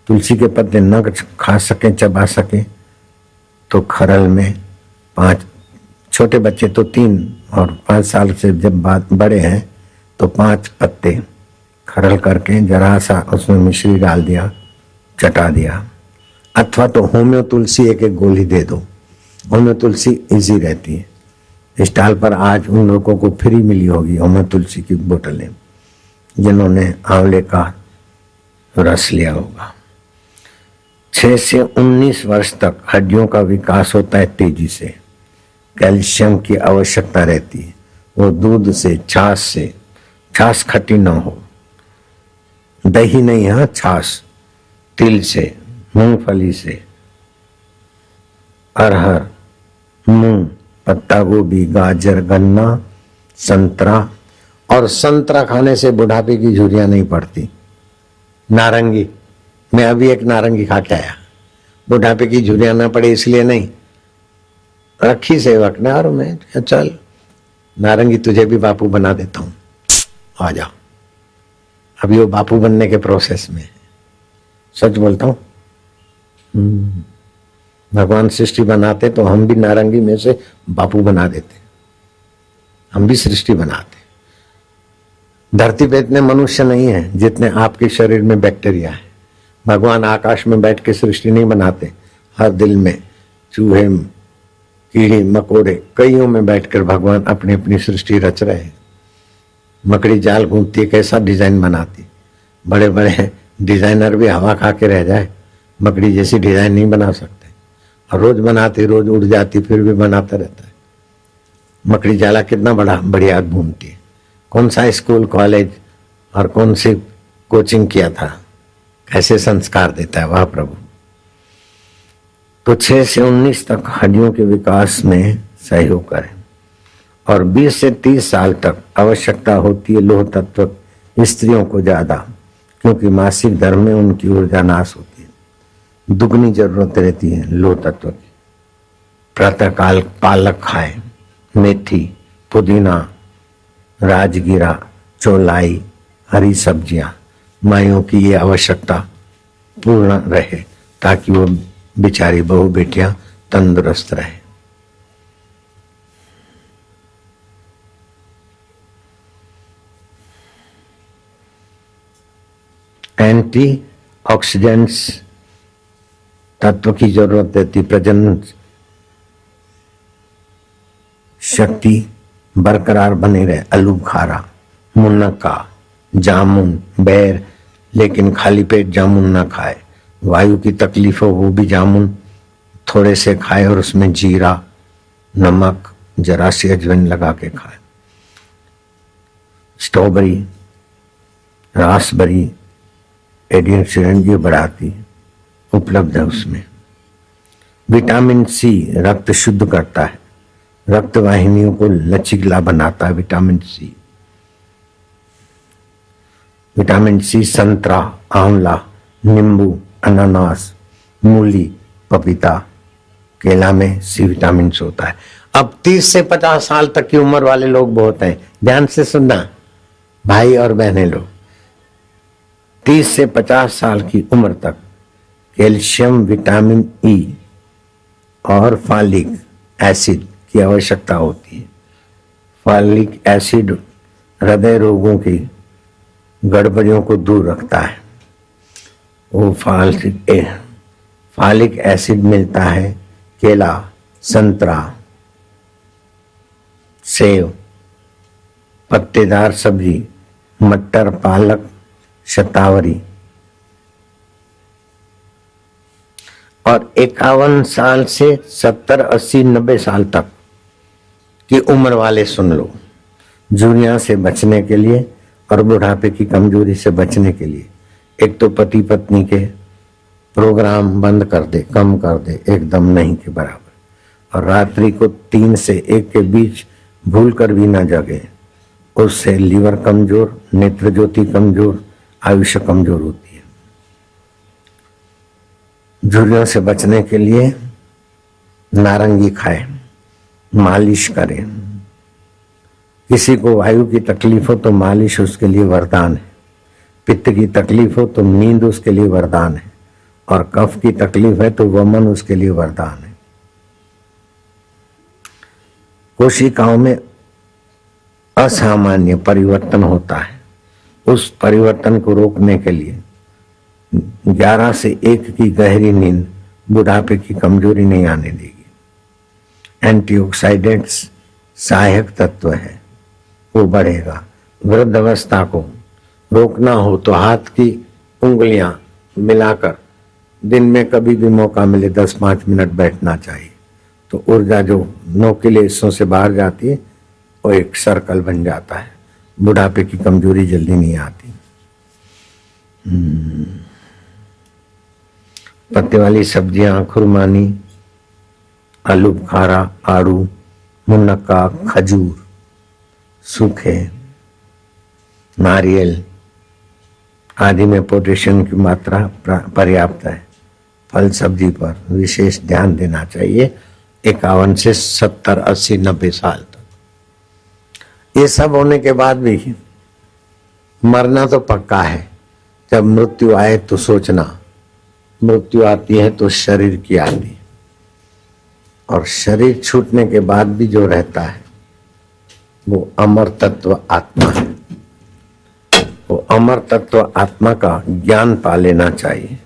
तुलसी के पत्ते न खा सकें, चबा सकें तो खरल में 5, छोटे बच्चे तो 3 और 5 साल से जब बात बड़े हैं तो 5 पत्ते खरल करके जरा सा उसमें मिश्री डाल दिया, चटा दिया। अथवा तो होम्यो तुलसी एक गोली दे दो। होम्यो तुलसी इजी रहती है। स्टॉल पर आज उन लोगों को फ्री मिली होगी होम्यो तुलसी की बोतलें, जिन्होंने आंवले का रस लिया होगा। 6 से 19 वर्ष तक हड्डियों का विकास होता है तेजी से। कैल्शियम की आवश्यकता रहती है। वो दूध से, छाछ खट्टी ना हो, दही नहीं है, छाछ, तिल से, मूंगफली से, अरहर, मूंग, पत्ता गोभी, गाजर, गन्ना, संतरा। और संतरा खाने से बुढ़ापे की झुर्रियां नहीं पड़ती। नारंगी, मैं अभी एक नारंगी खा के आया, बुढ़ापे की झुर्रियां ना पड़े इसलिए नहीं, रखी सेवक ने, और मैं चल नारंगी तुझे भी बापू बना देता हूं, आ जा। अभी वो बापू बनने के प्रोसेस में है। सच बोलता हूं, भगवान सृष्टि बनाते तो हम भी नारंगी में से बापू बना देते, हम भी सृष्टि बनाते। धरती पे इतने मनुष्य नहीं है जितने आपके शरीर में बैक्टीरिया है। भगवान आकाश में बैठ के सृष्टि नहीं बनाते, हर दिल में चूहे, कीड़े मकोड़े, कईयों में बैठकर भगवान अपनी अपनी सृष्टि रच रहे हैं। मकड़ी जाल घूमती है, कैसा डिजाइन बनाती। बड़े बड़े डिजाइनर भी हवा खा के रह जाए, मकड़ी जैसी डिजाइन नहीं बना सकते। और रोज बनाती, रोज उड़ जाती, फिर भी बनाता रहता है। मकड़ी जाला कितना बड़ा बढ़िया घूमती है। कौन सा स्कूल, कॉलेज और कौन सी कोचिंग किया था, कैसे संस्कार देता है वह प्रभु। तो 6 से 19 तक हड्डियों के विकास में सहयोग करें। और 20 से 30 साल तक आवश्यकता होती है लोह तत्व स्त्रियों को ज्यादा, क्योंकि मासिक धर्म में उनकी ऊर्जा नाश होती है। दुगनी जरूरत रहती है लोह तत्व की। प्रातःकाल पालक खाएं, मेथी, पुदीना, राजगिरा, चौलाई, हरी सब्जियां। माइयों की ये आवश्यकता पूर्ण रहे ताकि वो बेचारी बहू बेटियां तंदुरुस्त रहे। एंटी ऑक्सीडेंट्स तत्व की जरूरत रहती। प्रजनन शक्ति बरकरार बनी रहे। आलू खारा, मुनक्का, जामुन, बेर, लेकिन खाली पेट जामुन ना खाए। वायु की तकलीफ हो वो भी जामुन थोड़े से खाए और उसमें जीरा, नमक, जरा सी अजवाइन लगा के खाए। स्ट्रॉबेरी, रासबेरी एंटीऑक्सीडेंट ये बढ़ाती, उपलब्ध है उसमें। विटामिन सी रक्त शुद्ध करता है, रक्त वाहिनियों को लचीला बनाता है। विटामिन सी, विटामिन सी संतरा, आंवला, नींबू, अनानास, मूली, पपीता, केला में सी विटामिन होता है। अब 30 से 50 साल तक की उम्र वाले लोग बहुत हैं, ध्यान से सुनना भाई और बहनें लोग। 30 से 50 साल की उम्र तक कैल्शियम, विटामिन ई और फॉलिक एसिड की आवश्यकता होती है। फॉलिक एसिड हृदय रोगों की गड़बड़ियों को दूर रखता है। वो फॉलिक एसिड मिलता है केला, संतरा, सेव, पत्तेदार सब्जी, मटर, पालक, शतावरी। और 51 साल से 70, 80, 90 साल तक की उम्र वाले सुन लो, झुर्रियां से बचने के लिए और बुढ़ापे की कमजोरी से बचने के लिए एक तो पति पत्नी के प्रोग्राम बंद कर दे, कम कर दे, एकदम नहीं के बराबर। और रात्रि को 3 से 1 के बीच भूल कर भी ना जगे, उससे लीवर कमजोर, नेत्र ज्योति कमजोर, आयुष्य कमजोर होती है। झुर्रियों से बचने के लिए नारंगी खाएं, मालिश करें, किसी को वायु की तकलीफ हो तो मालिश उसके लिए वरदान है, पित्त की तकलीफ हो तो नींद उसके लिए वरदान है, और कफ की तकलीफ है तो वमन उसके लिए वरदान है। कोशिकाओं में असामान्य परिवर्तन होता है, उस परिवर्तन को रोकने के लिए 11 से 1 की गहरी नींद बुढ़ापे की कमजोरी नहीं आने देगी। एंटीऑक्सीडेंट्स सहायक तत्व है, वो बढ़ेगा। वृद्ध अवस्था को रोकना हो तो हाथ की उंगलियां मिलाकर दिन में कभी भी मौका मिले 10-5 मिनट बैठना चाहिए, तो ऊर्जा जो नोकीले हिस्सों से बाहर जाती है वो एक सर्कल बन जाता है, बुढ़ापे की कमजोरी जल्दी नहीं आती। पत्ते वाली सब्जियां, खुरमानी, आलू बुखारा, आड़ू, मुनक्का, खजूर, सूखे नारियल आदि में पोटेशियम की मात्रा पर्याप्त है। फल सब्जी पर विशेष ध्यान देना चाहिए 51 से 70, 80, 90 साल तक। ये सब होने के बाद भी मरना तो पक्का है। जब मृत्यु आए तो सोचना, मृत्यु आती है तो शरीर की आती है, और शरीर छूटने के बाद भी जो रहता है वो अमर तत्व आत्मा है। वो अमर तत्व आत्मा का ज्ञान पा लेना चाहिए।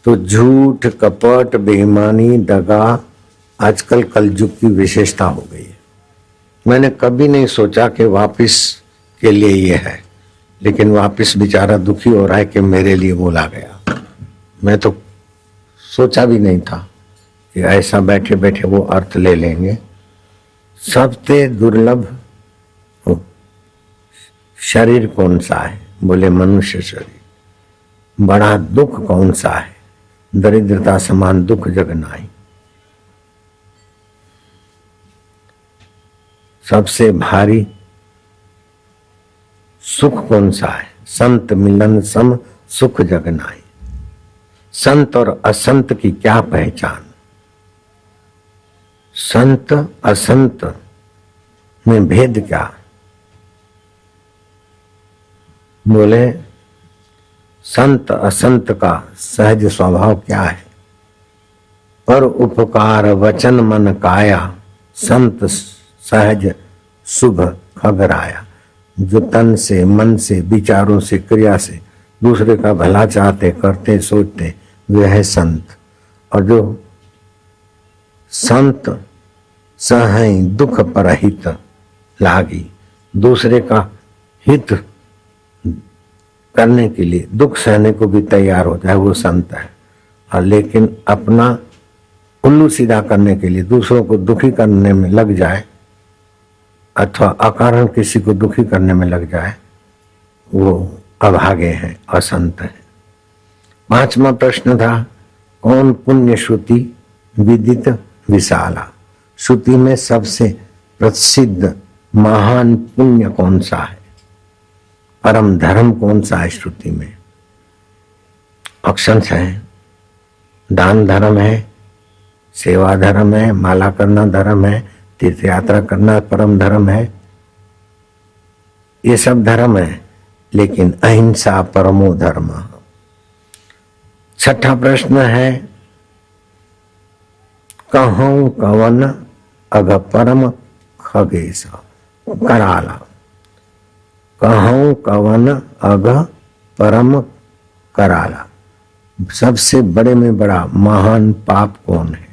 तो झूठ, कपट, बेईमानी, दगा आजकल कलयुग की विशेषता हो गई है। मैंने कभी नहीं सोचा कि वापिस के लिए ये है, लेकिन वापिस बेचारा दुखी हो रहा है कि मेरे लिए बोला गया। मैं तो सोचा भी नहीं था कि ऐसा बैठे बैठे वो अर्थ ले लेंगे। सबसे दुर्लभ शरीर कौन सा है? बोले मनुष्य शरीर। बड़ा दुख कौन सा है? दरिद्रता समान दुख जग नाई। सबसे भारी सुख कौन सा है? संत मिलन सम सुख जग नाई। संत और असंत की क्या पहचान? संत असंत में भेद क्या? बोले संत असंत का सहज स्वभाव क्या है? पर उपकार वचन मन काया, संत सहज शुभ खगराया। जो तन से, मन से, विचारों से, क्रिया से दूसरे का भला चाहते, करते, सोचते, वे है संत। और जो संत सहै दुख परहित लागी, दूसरे का हित करने के लिए दुख सहने को भी तैयार होता है, वो संत है। और लेकिन अपना उल्लू सीधा करने के लिए दूसरों को दुखी करने में लग जाए, अथवा अकारण किसी को दुखी करने में लग जाए, वो अभागे हैं, असंत है। 5वां प्रश्न था, कौन पुण्य श्रुति विदित विशाला? श्रुति में सबसे प्रसिद्ध महान पुण्य कौन सा है? परम धर्म कौन सा है श्रुति में? ऑप्शंस है, दान धर्म है, सेवा धर्म है, माला करना धर्म है, तीर्थ यात्रा करना परम धर्म है। ये सब धर्म है, लेकिन अहिंसा परमो धर्म। 6ठा प्रश्न है, कहूं कवन अग परम खगेश कराला। कहूं कवन अग परम कराला। सबसे बड़े में बड़ा महान पाप कौन है?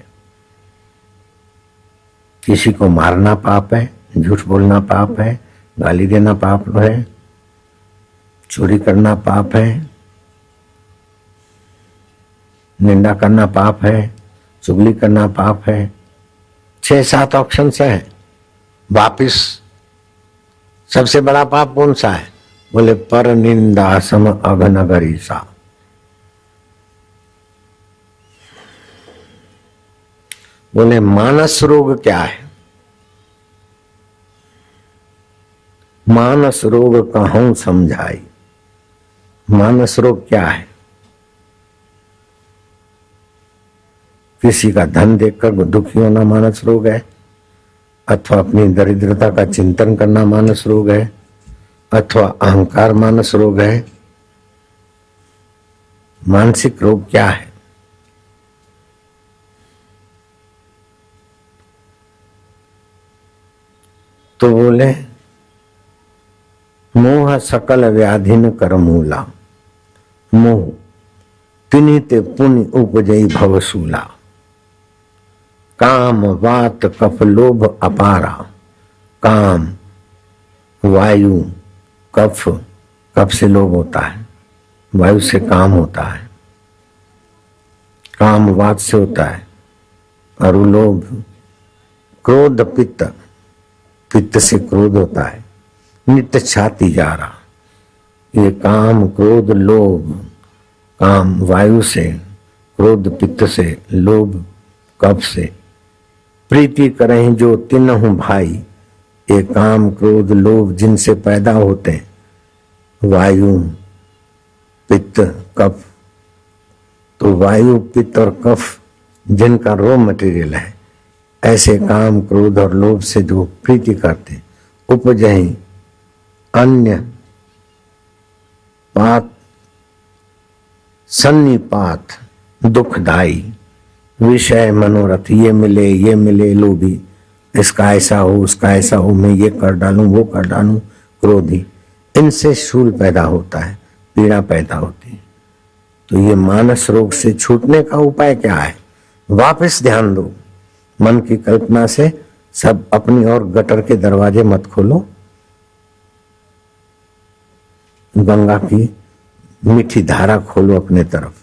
किसी को मारना पाप है, झूठ बोलना पाप है, गाली देना पाप है, चोरी करना पाप है, निंदा करना पाप है, चुगली करना पाप है। 6-7 ऑप्शन है। वापिस सबसे बड़ा पाप कौन सा है? बोले पर निंदा सम अघनगरी सा। बोले मानस रोग क्या है? मानस रोग कहूं समझाई। मानस रोग क्या है? किसी का धन देखकर दुखी होना मानस रोग है, अथवा अपनी दरिद्रता का चिंतन करना मानस रोग है, अथवा अहंकार मानस रोग है। मानसिक रोग क्या है? तो बोले मोह सकल व्याधिन कर मूला, मोह तिनि ते पुण्य उपजई भवसूला। काम वात कफ लोभ अपारा, काम वायु कफ, कफ से लोभ होता है, वायु से काम होता है, काम वात से होता है, और लोभ क्रोध पित्त, पित्त से क्रोध होता है। नित्य छाती जा रहा, ये काम क्रोध लोभ, काम वायु से, क्रोध पित्त से, लोभ कफ से। प्रीति करें जो तीनों भाई, ये काम क्रोध लोभ जिनसे पैदा होते हैं, वायु पित्त कफ। तो वायु पित्त और कफ जिनका रॉ मटेरियल है, ऐसे काम क्रोध और लोभ से जो प्रीति करते, उपजही अन्य पात सन्निपात दुखदाई विषय मनोरथ। ये मिले लोभी, इसका ऐसा हो उसका ऐसा हो, मैं ये कर डालूं वो कर डालूं, क्रोधी। इनसे शूल पैदा होता है, पीड़ा पैदा होती है। तो ये मानस रोग से छूटने का उपाय क्या है? वापस ध्यान दो, मन की कल्पना से सब अपनी और गटर के दरवाजे मत खोलो, गंगा की मीठी धारा खोलो अपने तरफ।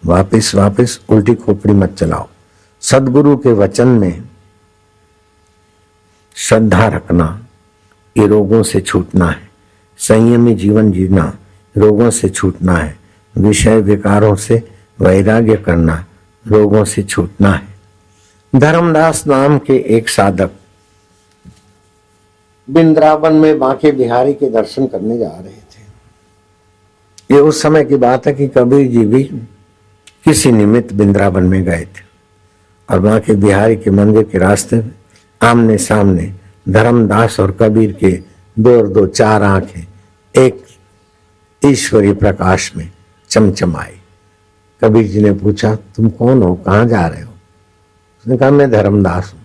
वापस उल्टी खोपड़ी मत चलाओ। सदगुरु के वचन में श्रद्धा रखना, ये रोगों से छूटना है। संयमी जीवन जीना, रोगों से छूटना है। विषय विकारों से वैराग्य करना, रोगों से छूटना है। धर्मदास नाम के एक साधक वृंदावन में बांके बिहारी के दर्शन करने जा रहे थे। ये उस समय की बात है कि कबीर जी भी किसी निमित्त वृंदावन में गए थे, और बांके बिहारी के मंदिर के रास्ते में आमने सामने धर्मदास और कबीर के दो और दो चार आंखें एक ईश्वरीय प्रकाश में चमचमाई। कबीर जी ने पूछा, तुम कौन हो, कहाँ जा रहे हो? उसने कहा, मैं धर्मदास हूँ,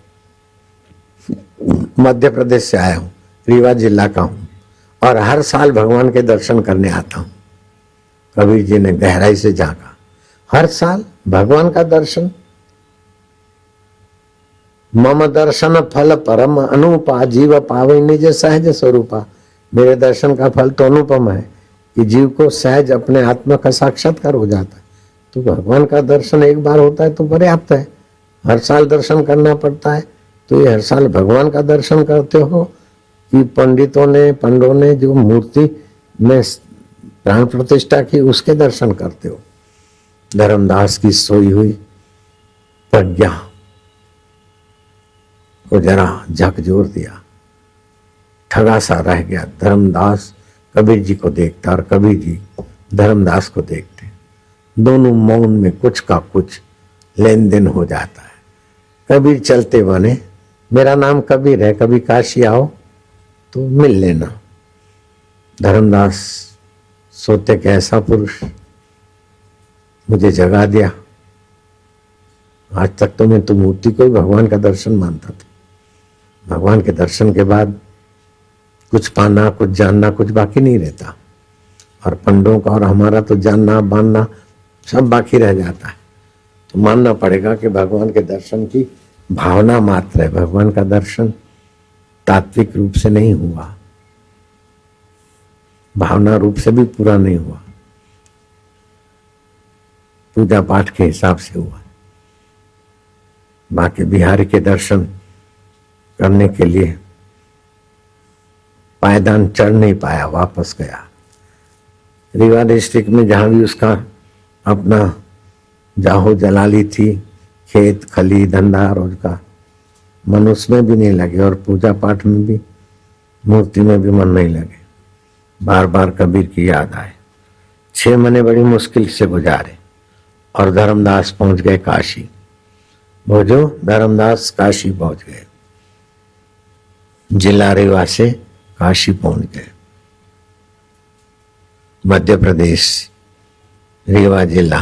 मध्य प्रदेश से आया हूँ, रीवा जिला का हूँ, और हर साल भगवान के दर्शन करने आता हूँ। कबीर जी ने गहराई से झांका, हर साल भगवान का दर्शन? मम दर्शन फल परम अनुपा, जीव पावे निज सहज स्वरूपा। मेरे दर्शन का फल तो अनुपम है कि जीव को सहज अपने आत्मा का साक्षात्कार हो जाता है। तो भगवान का दर्शन एक बार होता है तो पर्याप्त है, हर साल दर्शन करना पड़ता है। तो ये हर साल भगवान का दर्शन करते हो कि पंडितों ने पंडों ने जो मूर्ति में प्राण प्रतिष्ठा की उसके दर्शन करते हो? धर्मदास की सोई हुई प्रज्ञा को जरा झकझोर दिया, ठगा सा रह गया। धर्मदास कबीर जी को देखता और कबीर जी धर्मदास को देखते, दोनों मौन में कुछ का कुछ लेन देन हो जाता है। कबीर चलते बने, मेरा नाम कबीर है, कभी काशी आओ तो मिल लेना। धर्मदास सोते के ऐसा पुरुष मुझे जगा दिया, आज तक तो मैं तो मूर्ति को ही भगवान का दर्शन मानता था। भगवान के दर्शन के बाद कुछ पाना कुछ जानना कुछ बाकी नहीं रहता, और पंडों का और हमारा तो जानना मानना सब बाकी रह जाता है। तो मानना पड़ेगा कि भगवान के दर्शन की भावना मात्र है, भगवान का दर्शन तात्विक रूप से नहीं हुआ, भावना रूप से भी पूरा नहीं हुआ, पूजा पाठ के हिसाब से हुआ। बाकी बिहारी के दर्शन करने के लिए पायदान चढ़ नहीं पाया, वापस गया। रीवा डिस्ट्रिक्ट में जहां भी उसका अपना जाहो जलाली थी, खेत खली धंधा रोजगार, मन उसमें भी नहीं लगे और पूजा पाठ में भी मूर्ति में भी मन नहीं लगे। बार बार कबीर की याद आए। 6 महीने बड़ी मुश्किल से गुजारे और धर्मदास पहुंच गए काशी। भोजो धर्मदास काशी पहुंच गए, जिला रीवा से काशी पहुंच गए। मध्य प्रदेश रीवा जिला।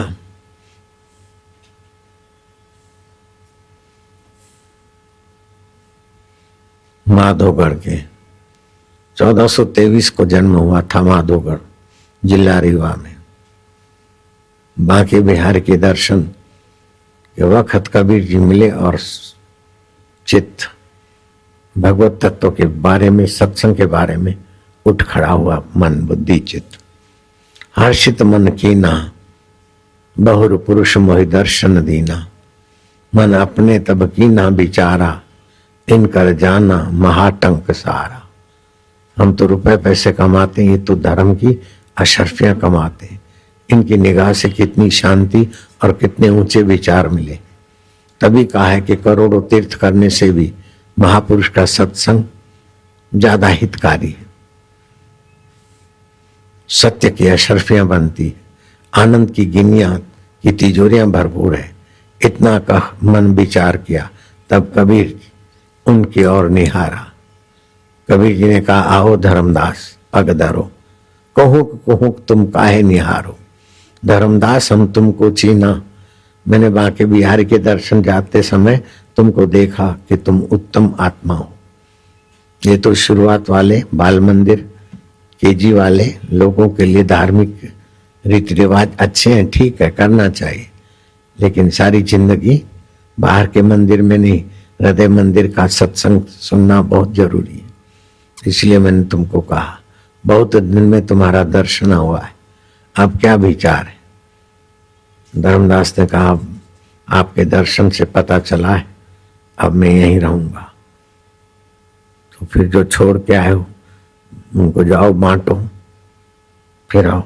माधोगढ़ के 1423 को जन्म हुआ था माधोगढ़ जिला रीवा में। बांके बिहार के दर्शन के वक्त कबीर जी मिले और चित्त भगवत तत्व के बारे में, सत्संग के बारे में उठ खड़ा हुआ मन बुद्धि चित्त। हर्षित मन कीना बहुर पुरुष मोहि दर्शन दीना, मन अपने तब कीना विचारा इनकर जाना महाटंक सारा। हम तो रुपए पैसे कमाते हैं, ये तो धर्म की अशर्फियां कमाते हैं। इनकी निगाह से कितनी शांति और कितने ऊंचे विचार मिले। तभी कहा है कि करोड़ों तीर्थ करने से भी महापुरुष का सत्संग ज्यादा हितकारी है। सत्य की अशर्फियां बनती, आनंद की गिनियां की तिजोरियां भरपूर है। इतना कह मन विचार किया, तब कबीर उनकी ओर निहारा। कबीर जी ने कहा, आओ धर्मदास पग धरो, कहूँ तुम काहे निहारो। धर्मदास हम तुमको चीना, मैंने बांके बिहारी के दर्शन जाते समय तुमको देखा कि तुम उत्तम आत्मा हो। ये तो शुरुआत वाले बाल मंदिर केजी वाले लोगों के लिए धार्मिक रीति रिवाज अच्छे हैं, ठीक है, करना चाहिए, लेकिन सारी जिंदगी बाहर के मंदिर में नहीं, हृदय मंदिर का सत्संग सुनना बहुत जरूरी है। इसलिए मैंने तुमको कहा, बहुत दिन में तुम्हारा दर्शन हुआ है, अब क्या विचार है। धर्मदास ने कहा, आपके दर्शन से पता चला है, अब मैं यहीं रहूंगा। तो फिर जो छोड़ के आए हो उनको जाओ बांटो, फिर आओ।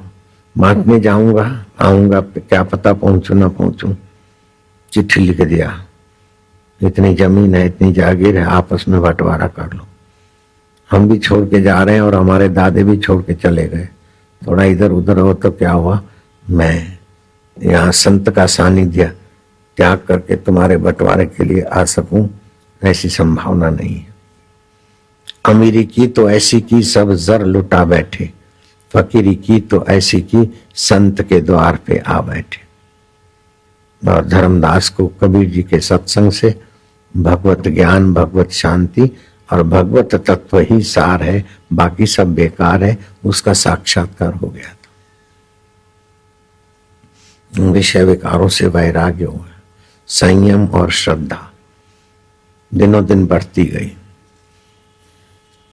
बांटने जाऊंगा, आऊंगा, क्या पता पहुंचू ना पहुंचू। चिट्ठी लिख दिया, इतनी जमीन है, इतनी जागीर है, आपस में बंटवारा कर लो। हम भी छोड़ के जा रहे हैं और हमारे दादे भी छोड़ के चले गए। थोड़ा इधर उधर हो तो क्या हुआ, मैं यहाँ संत का सानिध्य त्याग करके तुम्हारे बंटवारे के लिए आ सकूं, ऐसी संभावना नहीं है। अमीरी की तो ऐसी की सब जर लुटा बैठे, फकीरी की तो ऐसी की संत के द्वार पे आ बैठे। और धर्मदास को कबीर जी के सत्संग से भगवत ज्ञान, भगवत शांति और भगवत तत्व ही सार है, बाकी सब बेकार है, उसका साक्षात्कार हो गया था। विषय विकारों से वैराग्य हुआ, संयम और श्रद्धा दिनों दिन बढ़ती गई।